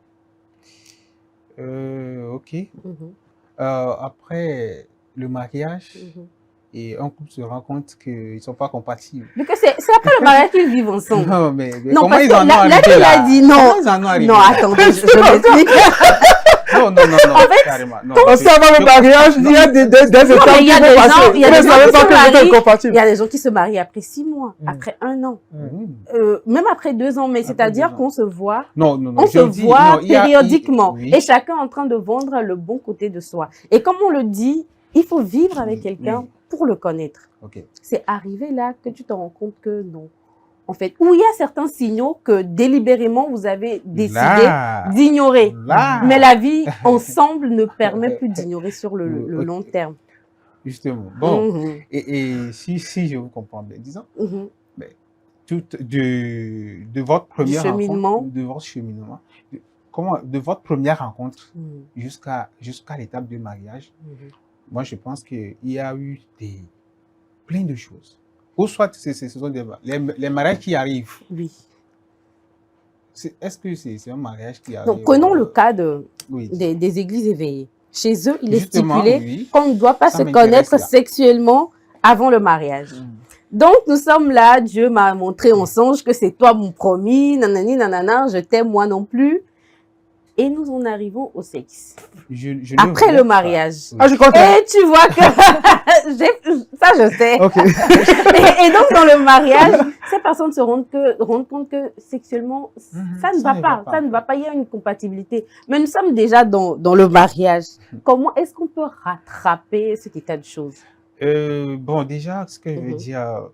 Ok. Après le mariage, et un couple se rend compte qu'ils ne sont pas compatibles. Mais que c'est après le mariage qu'ils vivent ensemble. Non, mais non, comment ils en ont arrivé là? Là, dit non. Comment ils en ont arrivé? Non, attendez, je m'explique. Non, en fait, carrément. Non, parce qu'avant le mariage, il y a des étapes il y a des gens, il y a des gens qui se marient après 6 mois, après 1 an, même après 2 ans, mais c'est-à-dire qu'on se voit, on se voit périodiquement, et chacun en train de vendre le bon côté de soi. Et comme on le dit, il faut vivre avec quelqu'un pour le connaître. C'est arrivé là que tu te rends compte que non. En fait, où il y a certains signaux que délibérément vous avez décidé d'ignorer. Mais la vie ensemble ne permet plus d'ignorer sur le long terme. Justement. Bon, et si je vous comprends bien, disons, de votre première rencontre, de votre cheminement, de votre première rencontre jusqu'à l'étape du mariage, moi je pense qu'il y a eu plein de choses. Ou soit ce sont les mariages qui arrivent. Oui. Est-ce que c'est un mariage qui arrive? Donc, prenons le cas des églises éveillées. Chez eux, il est stipulé qu'on ne doit pas se connaître sexuellement avant le mariage. Donc, nous sommes là, Dieu m'a montré en songe que c'est toi mon promis, nanani, nanana, je t'aime moi non plus. Et nous en arrivons au sexe. Après le mariage. Ah, je crois que... Et tu vois que... ça, je sais. Et donc, dans le mariage, ces personnes se rendent compte que sexuellement, ça ne va pas. Ça ne va pas. Il y a une compatibilité. Mais nous sommes déjà dans le mariage. Comment est-ce qu'on peut rattraper cet état de choses? Bon, déjà, ce que je veux dire,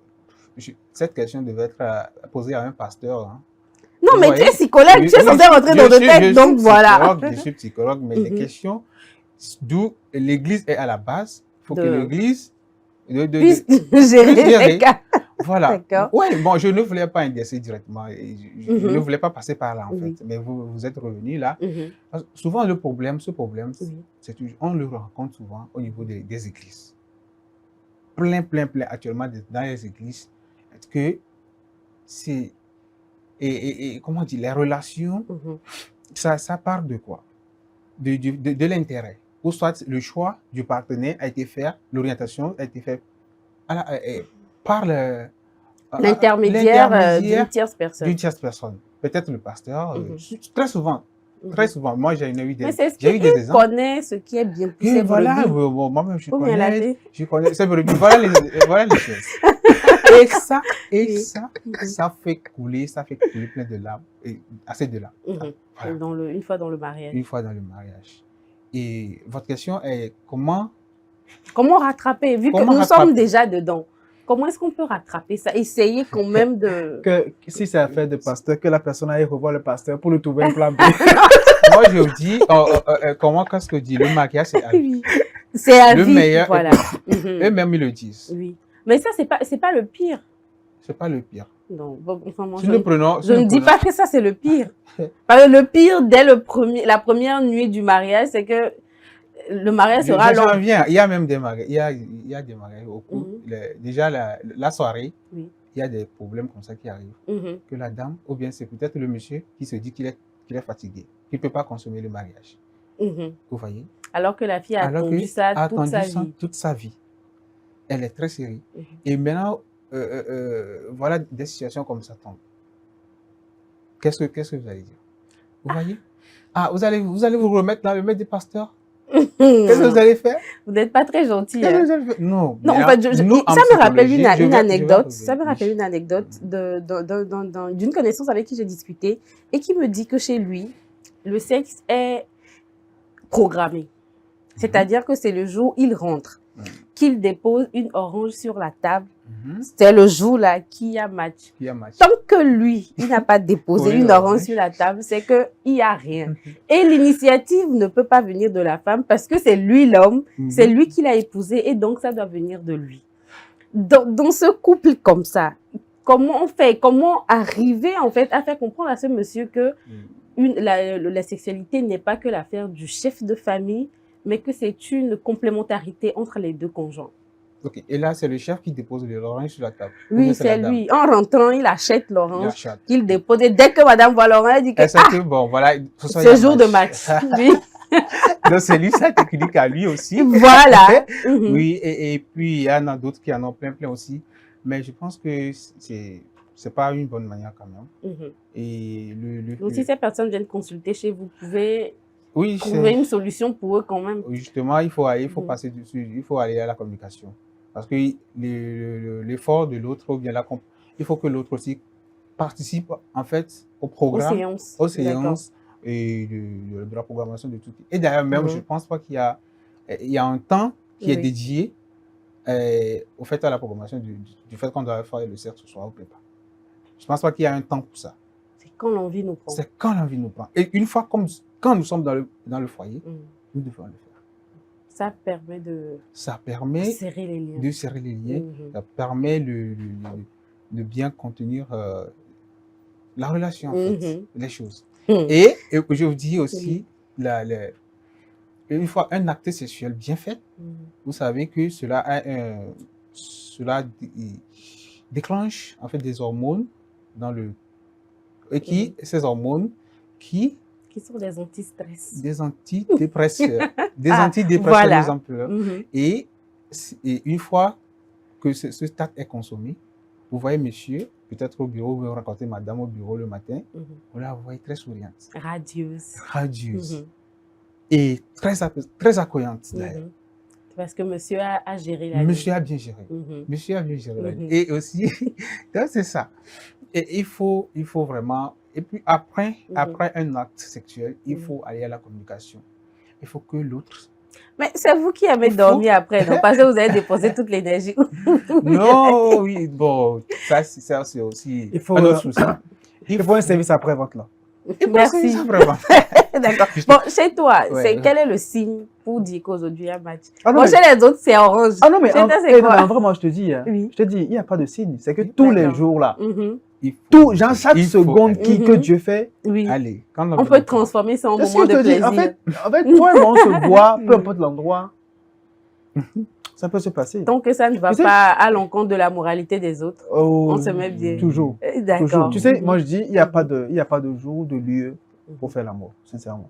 cette question devait être posée à un pasteur. Hein. Non, mais tu es psychologue, tu es censé rentrer dans le texte, donc voilà. Je suis psychologue, mais les questions, d'où l'Église est à la base, il faut que l'Église puisse gérer les cas. Voilà. Oui, bon, je ne voulais pas indexer directement, je ne voulais pas passer par là, en fait, mais vous êtes revenu là. Parce que souvent, ce problème, on le rencontre souvent au niveau des églises. Plein, actuellement, dans les églises, que c'est... Et comment dire, les relations, ça part de quoi? De l'intérêt. Ou soit le choix du partenaire a été fait, l'orientation a été faite par l'intermédiaire d'une tierce personne. Peut-être le pasteur, très souvent. Très souvent. Moi, j'ai eu des exemples. Mais c'est connaît ce qui est bien poussé. Voilà, moi-même, je connais. C'est vrai, voilà les choses. Et ça fait couler plein de larmes, assez de larmes. Voilà. Une fois dans le mariage. Une fois dans le mariage. Et votre question est comment rattraper, vu que nous sommes déjà dedans? Comment est-ce qu'on peut rattraper ça? Essayer quand même de... Si c'est affaire de pasteur, que la personne aille revoir le pasteur pour lui trouver un plan B. moi, je dis, qu'est-ce que je dis? Le mariage, c'est à vie. Oui. C'est à Le vie, meilleur, voilà. eux-mêmes, ils le disent. Oui. Mais ça, c'est pas le pire. C'est pas le pire. Non, bon, enfin, moi, Si nous prenons, je ne dis pas que ça, c'est le pire. Parce que le pire, dès la première nuit du mariage, c'est que le mariage sera long. J'en viens. Il y a même des mariages. Il y a des mariages au cours. Déjà, la soirée, oui. Il y a des problèmes comme ça qui arrivent. Que la dame, ou bien c'est peut-être le monsieur qui se dit qu'il est fatigué, qui ne peut pas consommer le mariage. Vous voyez? Alors que la fille a attendu ça toute sa vie. Elle est très sérieuse. Et maintenant, voilà des situations comme ça tombent. Qu'est-ce que vous allez dire? Vous voyez? Ah, vous allez vous remettre dans le maître des pasteurs? Qu'est-ce que vous allez faire? Vous n'êtes pas très gentil. Qu'est-ce que vous allez faire? Non. Non, en fait, ça me rappelle une anecdote. Ça me rappelle une anecdote d'une connaissance avec qui j'ai discuté et qui me dit que chez lui, le sexe est programmé. C'est-à-dire que c'est le jour où il rentre, qu'il dépose une orange sur la table. C'est le jour-là qu'il y a match. Tant que lui, il n'a pas déposé une orange sur la table, c'est qu'il n'y a rien. Et l'initiative ne peut pas venir de la femme parce que c'est lui l'homme, c'est lui qui l'a épousé et donc ça doit venir de lui. Dans ce couple comme ça, comment on fait? Comment arriver en fait à faire comprendre à ce monsieur que la sexualité n'est pas que l'affaire du chef de famille, mais que c'est une complémentarité entre les deux conjoints. Okay. Et là, c'est le chef qui dépose l'orange sur la table. Oui, c'est lui. En rentrant, il achète l'orange. Il dépose. Et dès que madame voit l'orange, elle dit que bon, voilà, c'est jour de match. Oui. Donc, c'est lui, sa technique à lui aussi. Voilà. Oui, et puis, il y en a d'autres qui en ont plein aussi. Mais je pense que c'est pas une bonne manière quand même. Et donc, si ces personnes viennent consulter chez vous, vous pouvez trouver une solution pour eux quand même. Justement, il faut passer dessus, il faut aller à la communication. Parce que l'effort de l'autre, ou bien il faut que l'autre aussi participe en fait au programme, aux séances et de la programmation de tout. Et d'ailleurs, même, je ne pense pas qu'il y a un temps qui est dédié au fait à la programmation du fait qu'on doit faire le sexe ce soir ou pas. Je ne pense pas qu'il y a un temps pour ça. C'est quand l'envie nous prend. C'est quand l'envie nous prend. Et une fois, quand nous sommes dans le foyer, nous devons le faire. Ça permet de serrer les liens. Ça permet de bien contenir la relation, en fait, les choses. Et je vous dis aussi, une fois un acte sexuel bien fait, vous savez que cela déclenche en fait des hormones ces hormones qui sont des anti-stress. Des antidépresseurs. Par exemple. Et une fois que ce stade est consommé, vous voyez monsieur, peut-être au bureau, vous rencontrez madame au bureau le matin, vous la voyez très souriante. Radieuse. Et très accueillante d'ailleurs. Parce que monsieur a géré la vie. Monsieur a bien géré. Monsieur a bien géré la vie. Et aussi, c'est ça. Et il faut vraiment... Et puis après un acte sexuel, il faut aller à la communication. Il faut que l'autre... Mais c'est vous qui aimez dormir après, non? Parce que vous avez déposé toute l'énergie. Non, oui, bon, ça c'est aussi un autre souci. Il faut un service après-vente là. Merci. D'accord. Bon, chez toi, quel est le signe pour dire qu'aujourd'hui il y a match? Chez les autres, c'est orange. Ah non, mais vraiment, je te dis, il n'y a pas de signe. C'est que tous les jours là, chaque seconde que Dieu fait, allez, on peut transformer ça en moment de plaisir. En fait, toi et moi, on se voit, peu importe l'endroit, ça peut se passer. Tant que ça ne va pas à l'encontre de la moralité des autres, on se met bien. Toujours. D'accord. Tu sais, moi je dis, il n'y a pas de jour, de lieu pour faire l'amour, sincèrement.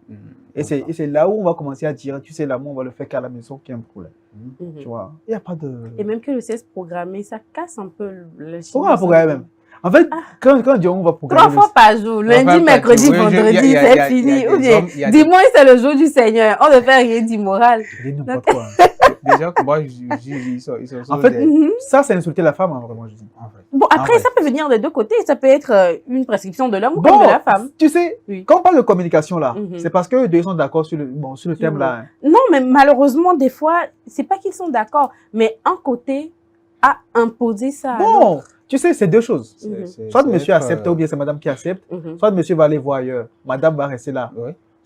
Et c'est là où on va commencer à dire, tu sais, l'amour, on va le faire qu'à la maison, qu'il y a un problème. Tu vois, il n'y a pas de... Et même que le sexe programmé, ça casse un peu le chiffre. Pourquoi on va programmer même? En fait, quand on va programmer... 3 fois par jour, lundi, mercredi, vendredi, c'est fini. Ou bien, dimanche, c'est le jour du Seigneur. On ne fait rien d'immoral. N'importe quoi. Déjà, moi, ils sont en fait, ça, c'est insulter la femme, vraiment, je dis. Bon, après, ça peut venir des deux côtés. Ça peut être une prescription de l'homme ou de la femme. Tu sais, quand on parle de communication, là, c'est parce qu'eux deux sont d'accord sur le thème, là. Non, mais malheureusement, des fois, c'est pas qu'ils sont d'accord, mais un côté a imposé ça à l'autre. Tu sais, c'est deux choses. Soit monsieur accepte ou bien c'est madame qui accepte, soit monsieur va aller voir ailleurs. Madame va rester là.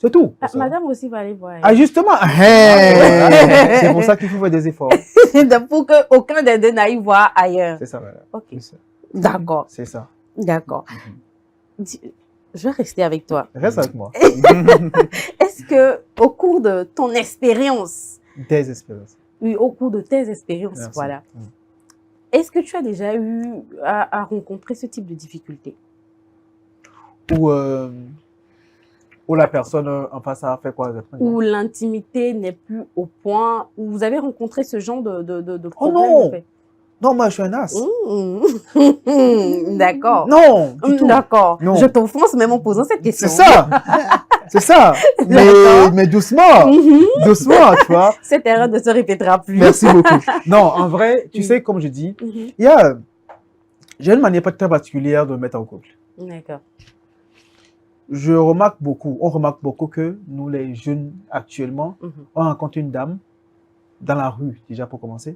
C'est tout. Madame aussi va aller voir. Ah, justement. C'est pour ça qu'il faut faire des efforts. Pour qu'aucun des deux n'aille voir ailleurs. C'est ça, voilà. Ok. D'accord. C'est ça. D'accord. Je vais rester avec toi. Reste avec moi. Est-ce que, au cours de ton expérience, Des expériences. oui, au cours de tes expériences, Merci. voilà, est-ce que tu as déjà eu à rencontrer ce type de difficulté? Ou la personne en face a fait quoi exactement? Où l'intimité n'est plus au point où vous avez rencontré ce genre de problème? non! En fait. Non, moi, je suis un as. D'accord. Non, du tout. D'accord. Non. Je t'offense même en posant cette question. C'est ça. C'est ça. Mais doucement. Doucement, tu vois. Cette erreur ne se répétera plus. Merci beaucoup. Non, en vrai, tu sais, comme je dis, j'ai une manière pas très particulière de me mettre en couple. D'accord. On remarque beaucoup que nous, les jeunes, actuellement, on rencontre une dame dans la rue, déjà pour commencer.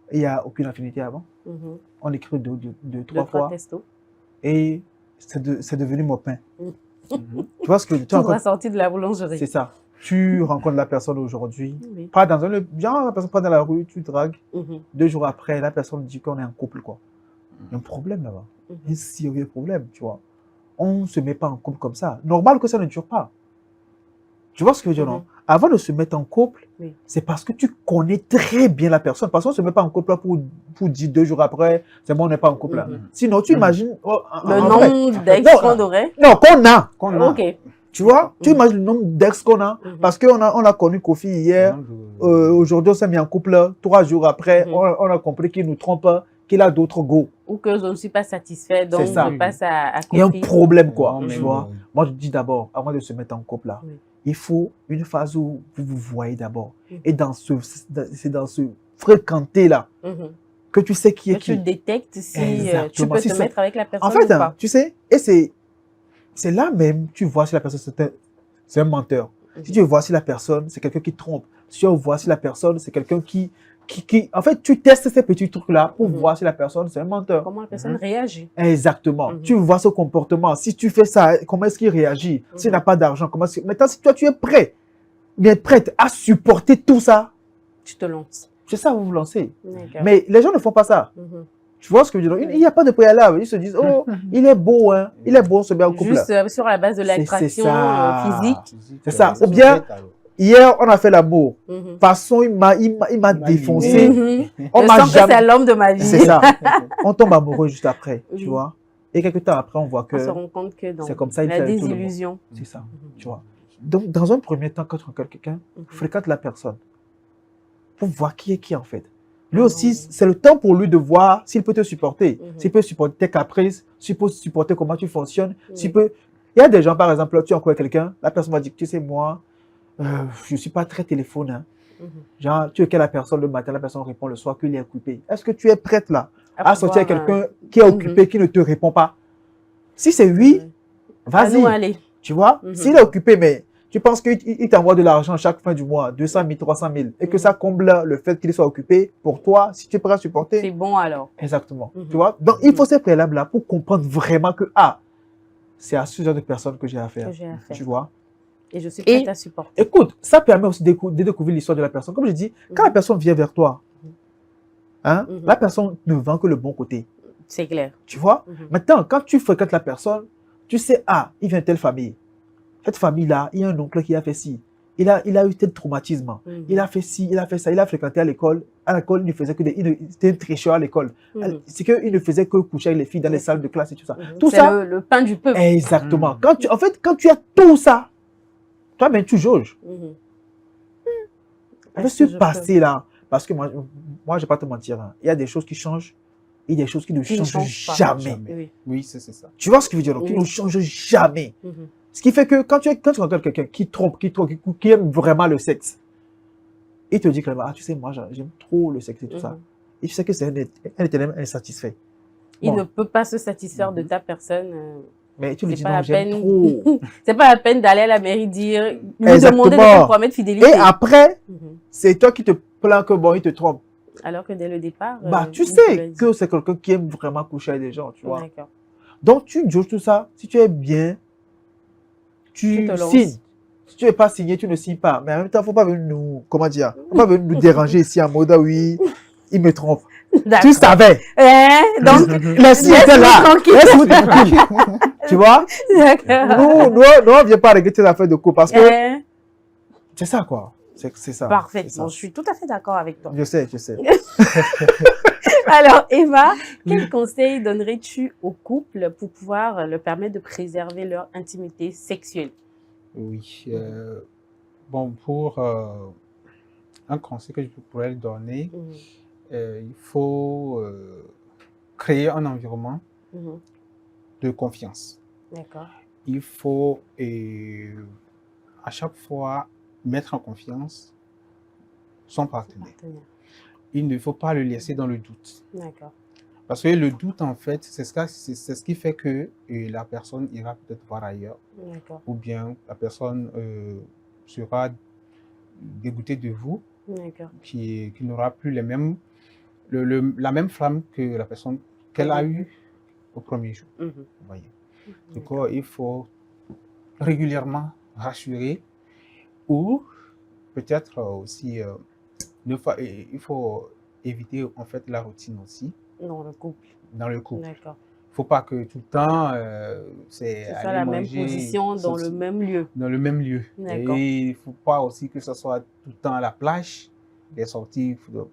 Il n'y a aucune affinité avant. On écrit deux, trois fois. Et c'est devenu mon pain. Tu vois ce que tu vas sortir de la boulangerie. C'est ça. Tu rencontres la personne aujourd'hui, pas dans la personne pas dans la rue, tu dragues. 2 jours après, la personne dit qu'on est en couple, quoi. Il y a un problème là-bas. Un sérieux problème, tu vois. On ne se met pas en couple comme ça. Normal que ça ne dure pas. Tu vois ce que je veux dire, non? Avant de se mettre en couple, c'est parce que tu connais très bien la personne. Parce qu'on ne se met pas en couple là pour dire 2 jours après, c'est bon, on n'est pas en couple là. Sinon, tu imagines... le nombre d'ex qu'on aurait? Non, qu'on a. Ok. Tu vois, tu imagines le nombre d'ex qu'on a. Parce qu'on a connu Kofi hier. Aujourd'hui, on s'est mis en couple. 3 jours après, on a compris qu'il nous trompe, qu'il a d'autres go. Ou que je ne suis pas satisfait, donc je passe à Kofi. Il y a un problème, quoi. Tu vois. Moi, je dis d'abord, avant de se mettre en couple là, il faut une phase où vous vous voyez d'abord. Et c'est dans ce fréquenter là que tu sais qui est qui. Tu détectes si tu peux te mettre avec la personne. En fait, ou pas. tu sais, et c'est là même tu vois si la personne c'est un menteur. Si tu vois si la personne c'est quelqu'un qui trompe. Si tu vois si la personne c'est quelqu'un qui en fait, tu testes ces petits trucs-là pour voir si la personne, c'est un menteur. Comment la personne réagit. Exactement. Tu vois ce comportement. Si tu fais ça, comment est-ce qu'il réagit? S'il n'a pas d'argent, comment est-ce que... Maintenant, si toi, tu es prêt, bien prête à supporter tout ça, tu te lances. C'est ça, vous vous lancez. Mais les gens ne font pas ça. Tu vois ce que je veux dire? Il n'y a pas de préalable. Ils se disent, oh, il est beau, hein. Il est beau, on se met en couple. Juste sur la base de l'attraction physique. C'est ça. Ou bien... Hier, on a fait l'amour. De toute façon, il m'a défoncé. On m'a jamais... que c'est l'homme de ma vie. C'est ça. On tombe amoureux juste après, tu vois. Et quelques temps après, on voit que... On se rend compte que c'est comme ça, il la désillusion. C'est ça, tu vois. Donc, dans un premier temps, quand tu rencontres quelqu'un, fréquente la personne. Pour voir qui est qui, en fait. Lui aussi, c'est le temps pour lui de voir s'il peut te supporter. S'il peut supporter tes caprices, s'il peut supporter comment tu fonctionnes. S'il peut... Il y a des gens, par exemple, tu rencontres quelqu'un, la personne va dire, tu sais, moi... je ne suis pas très téléphone. Hein. Genre, tu es que la personne le matin, la personne répond le soir qu'il est occupé. Est-ce que tu es prête là à sortir avec quelqu'un qui est occupé, qui ne te répond pas? Si c'est oui, vas-y. Tu vois? S'il est occupé, mais tu penses qu'il t'envoie de l'argent chaque fin du mois, 200 000, 300 000, et que ça comble le fait qu'il soit occupé, pour toi, si tu es prêt à supporter. C'est bon alors. Exactement. Tu vois? Donc, il faut ces préalables là pour comprendre vraiment que, c'est à ce genre de personnes que j'ai affaire. Tu vois? Et je suis prête à supporter. Écoute, ça permet aussi de découvrir l'histoire de la personne. Comme je dis, quand la personne vient vers toi, la personne ne vend que le bon côté. C'est clair. Tu vois? Maintenant, quand tu fréquentes la personne, tu sais, il vient de telle famille. Cette famille-là, il y a un oncle qui a fait ci. Il a eu tel traumatisme. Il a fait ci, il a fait ça. Il a fréquenté à l'école. À l'école, il ne faisait que c'était un tricheur à l'école. C'est qu'il ne faisait que coucher avec les filles dans les salles de classe et tout ça. Tout ça. C'est le pain du peuple. Exactement. Quand tu as tout ça, toi-même, tu jauges. Je suis passé là. Parce que moi, je ne vais pas te mentir. Hein. Il y a des choses qui changent. Il y a des choses qui ne changent jamais. Oui, c'est ça. Tu vois ce que je veux dire? Qui ne changent jamais. Ce qui fait que quand tu rencontres quelqu'un qui trompe, qui aime vraiment le sexe, il te dit que tu sais, moi, j'aime trop le sexe et tout ça. Et tu sais que c'est un éternel insatisfait. Il ne peut pas se satisfaire de ta personne. Mais tu lui dis non, j'aime trop. C'est pas la peine d'aller à la mairie dire, lui demander de te promettre fidélité. Et après, c'est toi qui te plains que bon, il te trompe. Alors que dès le départ. Tu sais que c'est quelqu'un qui aime vraiment coucher avec des gens, tu vois. Donc tu jauges tout ça. Si tu es bien, tu signes. Si tu n'es pas signé, tu ne signes pas. Mais en même temps, il ne faut pas venir nous, comment dire, faut pas venir nous déranger ici en mode, oui, il me trompe. Tu savais. Donc, la scie était là. Laisse-vous tranquille. Tu vois? Nous, on ne vient pas régler tes affaires de couple parce que c'est ça, quoi. C'est ça. Parfaitement. Je suis tout à fait d'accord avec toi. Je sais. Alors, Eva, quel conseil donnerais-tu au couple pour pouvoir leur permettre de préserver leur intimité sexuelle? Oui. Bon, pour un conseil que je pourrais donner, il faut créer un environnement de confiance. D'accord. Il faut à chaque fois mettre en confiance son partenaire. Il ne faut pas le laisser dans le doute. D'accord. Parce que le doute, en fait, c'est ce qui fait que la personne ira peut-être voir ailleurs. Ou bien la personne sera dégoûtée de vous, qui n'aura plus la même flamme que la personne qu'elle a eue au premier jour. Vous voyez. Du coup, il faut régulièrement rassurer ou peut-être aussi, il faut éviter en fait la routine aussi. Dans le couple. D'accord. Il ne faut pas que tout le temps, c'est ça la même position dans le même lieu. Dans le même lieu. Et il ne faut pas aussi que ce soit tout le temps à la plage, les sorties tout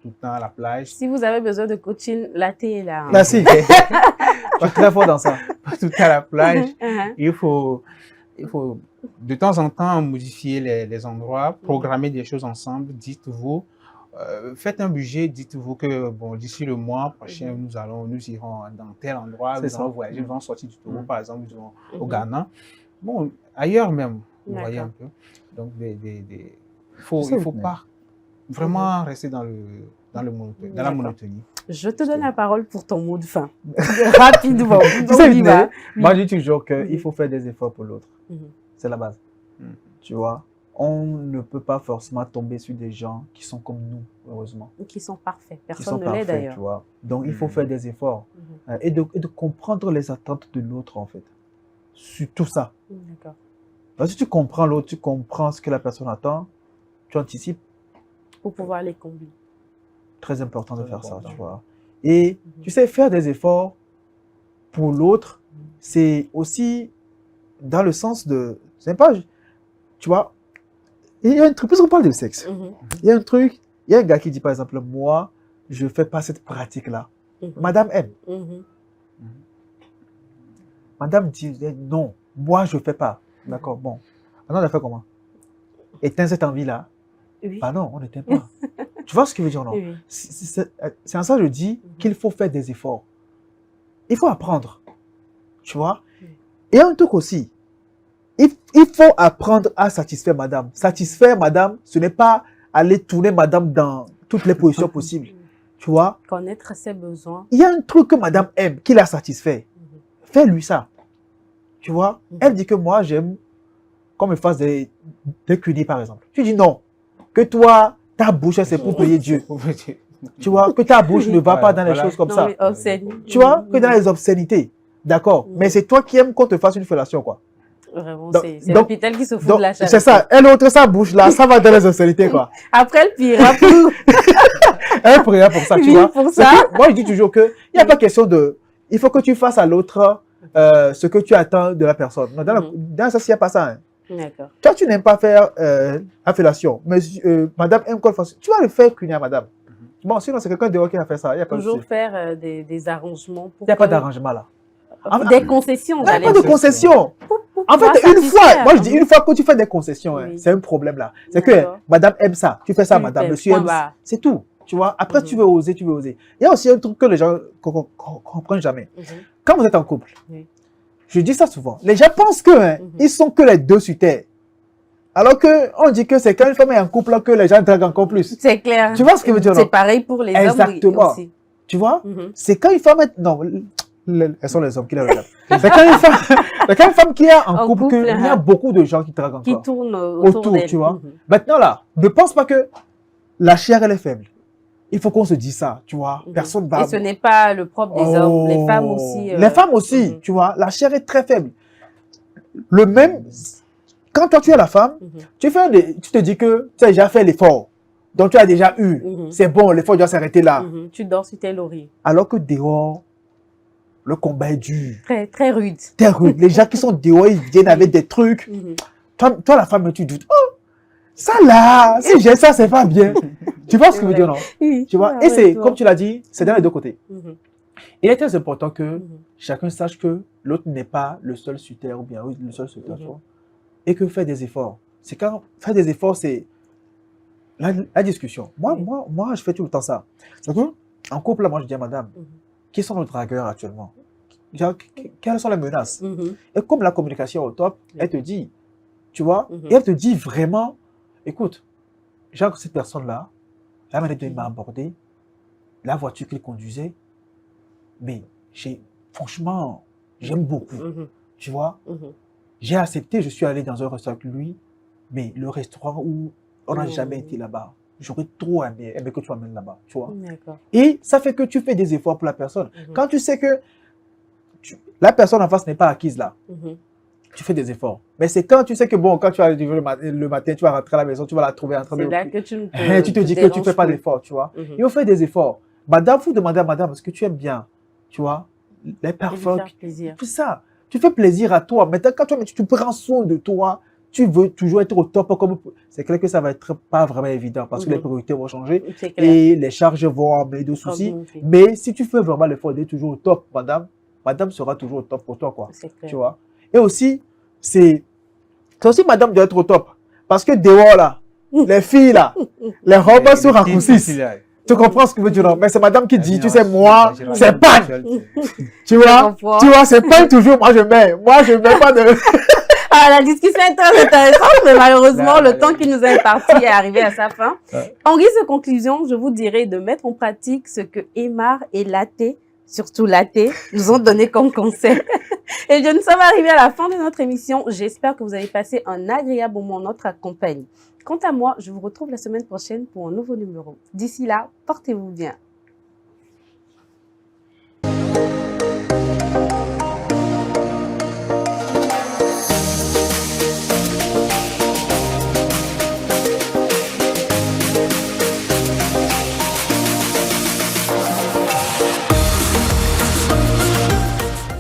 le temps à la plage. Si vous avez besoin de coaching, la thé est là. Merci. Je suis très fort dans ça. Pas tout le temps à la plage. Il faut de temps en temps modifier les endroits, programmer des choses ensemble. Dites-vous, faites un budget, dites-vous que bon, d'ici le mois prochain, nous irons dans tel endroit, nous allons voyager, nous allons sortir du Togo, par exemple, nous irons au Ghana. Bon, ailleurs même, vous voyez un peu. Donc, il ne faut pas vraiment rester dans la monotonie. Je te donne la parole pour ton mot de fin. Rapidement. Moi, je dis toujours qu'il faut faire des efforts pour l'autre. C'est la base. Tu vois, on ne peut pas forcément tomber sur des gens qui sont comme nous, heureusement. Qui sont parfaits. Personne ne l'est d'ailleurs. Donc, il faut faire des efforts et de comprendre les attentes de l'autre, en fait. Sur tout ça. D'accord. Parce que tu comprends l'autre, tu comprends ce que la personne attend, tu anticipes. Pour pouvoir les combler. Très important de faire ça, tu vois. Et tu sais, faire des efforts pour l'autre, c'est aussi dans le sens de... C'est pas... Tu vois, il y a un truc, puisqu'on parle de sexe, il y a un truc, il y a un gars qui dit par exemple, moi, je ne fais pas cette pratique-là. Madame aime. Madame dit, non, moi, je ne fais pas. D'accord, bon. Maintenant, on a fait comment? Éteins cette envie-là. Oui. Bah non, on n'éteint pas. Tu vois ce que je veux dire, non? Oui. C'est en ça que je dis qu'il faut faire des efforts. Il faut apprendre. Tu vois? Et un truc aussi, il faut apprendre à satisfaire madame. Satisfaire madame, ce n'est pas aller tourner madame dans toutes les positions possibles. Tu vois? Connaître ses besoins. Il y a un truc que madame aime, qu'il a satisfait. Fais-lui ça. Tu vois? Elle dit que moi, j'aime qu'on me fasse des cunis, par exemple. Tu dis non. Que toi, ta bouche, c'est pour payer Dieu. Tu vois? Que ta bouche ne va pas dans les choses comme ça. Tu vois? Que dans les obscénités. D'accord? Mais c'est toi qui aimes qu'on te fasse une fellation, quoi. Vraiment, c'est l'hôpital qui se fout de la charité. C'est ça. Elle autre sa bouche là, ça va dans les obscénités, quoi. Après, elle priera pour... Elle priera pour ça, tu vois. Pour ça. Moi, je dis toujours que il n'y a pas question de... Il faut que tu fasses à l'autre ce que tu attends de la personne. Non, dans ça, il n'y a pas ça. Hein. D'accord. Toi, tu n'aimes pas faire la fellation, mais madame aime qu'on le fasse. Tu vas le faire qu'une à madame. Bon, sinon, c'est quelqu'un dehors qui a fait ça. Il y a pas toujours faire des arrangements. Il n'y a pas d'arrangement là. Des concessions. Il n'y a pas de concessions. En fait, une fois, moi je dis une fois que tu fais des concessions, hein, c'est un problème là. C'est que madame aime ça, tu fais ça, madame, monsieur aime ça. C'est tout. Tu vois, après tu veux oser, tu veux oser. Il y a aussi un truc que les gens ne comprennent jamais. Quand vous êtes en couple, je dis ça souvent, les gens pensent que ils sont que les deux sur terre. Alors qu'on dit que c'est quand une femme est en couple que les gens draguent encore plus. C'est clair. Tu vois ce que je veux dire? C'est pareil pour les hommes. Exactement. Aussi. Tu vois? C'est quand une femme est... Non, elles sont les hommes qui la regardent. C'est quand une femme qui est en couple qu'il y a beaucoup de gens qui draguent encore. Qui tournent autour d'elle. Tu vois? Maintenant là, ne pense pas que la chair elle est faible. Il faut qu'on se dise ça, tu vois. Personne va... Et ce n'est pas le propre des hommes, les femmes aussi. Les femmes aussi, tu vois. La chair est très faible. quand toi, tu es la femme, tu te dis que tu as déjà fait l'effort. Donc, tu as déjà eu. C'est bon, l'effort doit s'arrêter là. Tu dors sur tes lauriers. Alors que dehors, le combat est dur. Très, très rude. Très rude. Les gens qui sont dehors, ils viennent avec des trucs. Toi, la femme, tu doutes. Oh, ça là, si j'ai ça, c'est pas bien. Tu vois ce que je veux dire, non? Oui. Tu vois? Et c'est, comme tu l'as dit, c'est dans les deux côtés. Il est très important que chacun sache que l'autre n'est pas le seul sur terre ou bien le seul sur terre. Et que faire des efforts. C'est quand faire des efforts, c'est la discussion. Moi, je fais tout le temps ça. En couple, là, moi, je dis à madame, qui sont nos dragueurs actuellement? Quelles sont les menaces? Et comme la communication est au top, elle te dit, tu vois, et elle te dit vraiment, écoute, genre cette personne-là, la manière dont il m'a abordé, la voiture qu'il conduisait, mais franchement, j'aime beaucoup, tu vois. J'ai accepté, je suis allé dans un restaurant avec lui, mais le restaurant où on n'a jamais été là-bas, j'aurais trop aimé que tu m'amènes là-bas, tu vois. Et ça fait que tu fais des efforts pour la personne. Quand tu sais que la personne en face n'est pas acquise là, tu fais des efforts. Mais c'est quand tu sais que bon, quand tu vas arriver le matin, tu vas rentrer à la maison, tu vas la trouver en train de... C'est là que tu te dis que tu ne fais pas d'efforts, tu vois. Il faut faire des efforts. Madame, vous demandez à madame, est-ce que tu aimes bien, tu vois, les parfums. C'est ça. Tu fais plaisir à toi. Maintenant, quand tu prends soin de toi, tu veux toujours être au top. C'est clair que ça va être pas vraiment évident parce que les priorités vont changer et les charges vont amener de soucis. Mais si tu fais vraiment l'effort d'être toujours au top, madame sera toujours au top pour toi, quoi. Tu vois. Et aussi, c'est aussi madame doit être au top. Parce que dehors, là, les filles, là, les robes se raccourcissent. Tu comprends ce que je veux dire? Mais c'est madame qui dit, tu sais, moi, c'est pas. Tu vois, c'est pas toujours, moi, je mets pas de... Ah, la discussion est très intéressante, mais malheureusement, le temps qui nous est imparti est arrivé à sa fin. En guise de conclusion, je vous dirais de mettre en pratique ce que Aymar et Laté, surtout Laté, nous ont donné comme conseil. Et nous sommes arrivés à la fin de notre émission. J'espère que vous avez passé un agréable moment en notre compagnie. Quant à moi, je vous retrouve la semaine prochaine pour un nouveau numéro. D'ici là, portez-vous bien.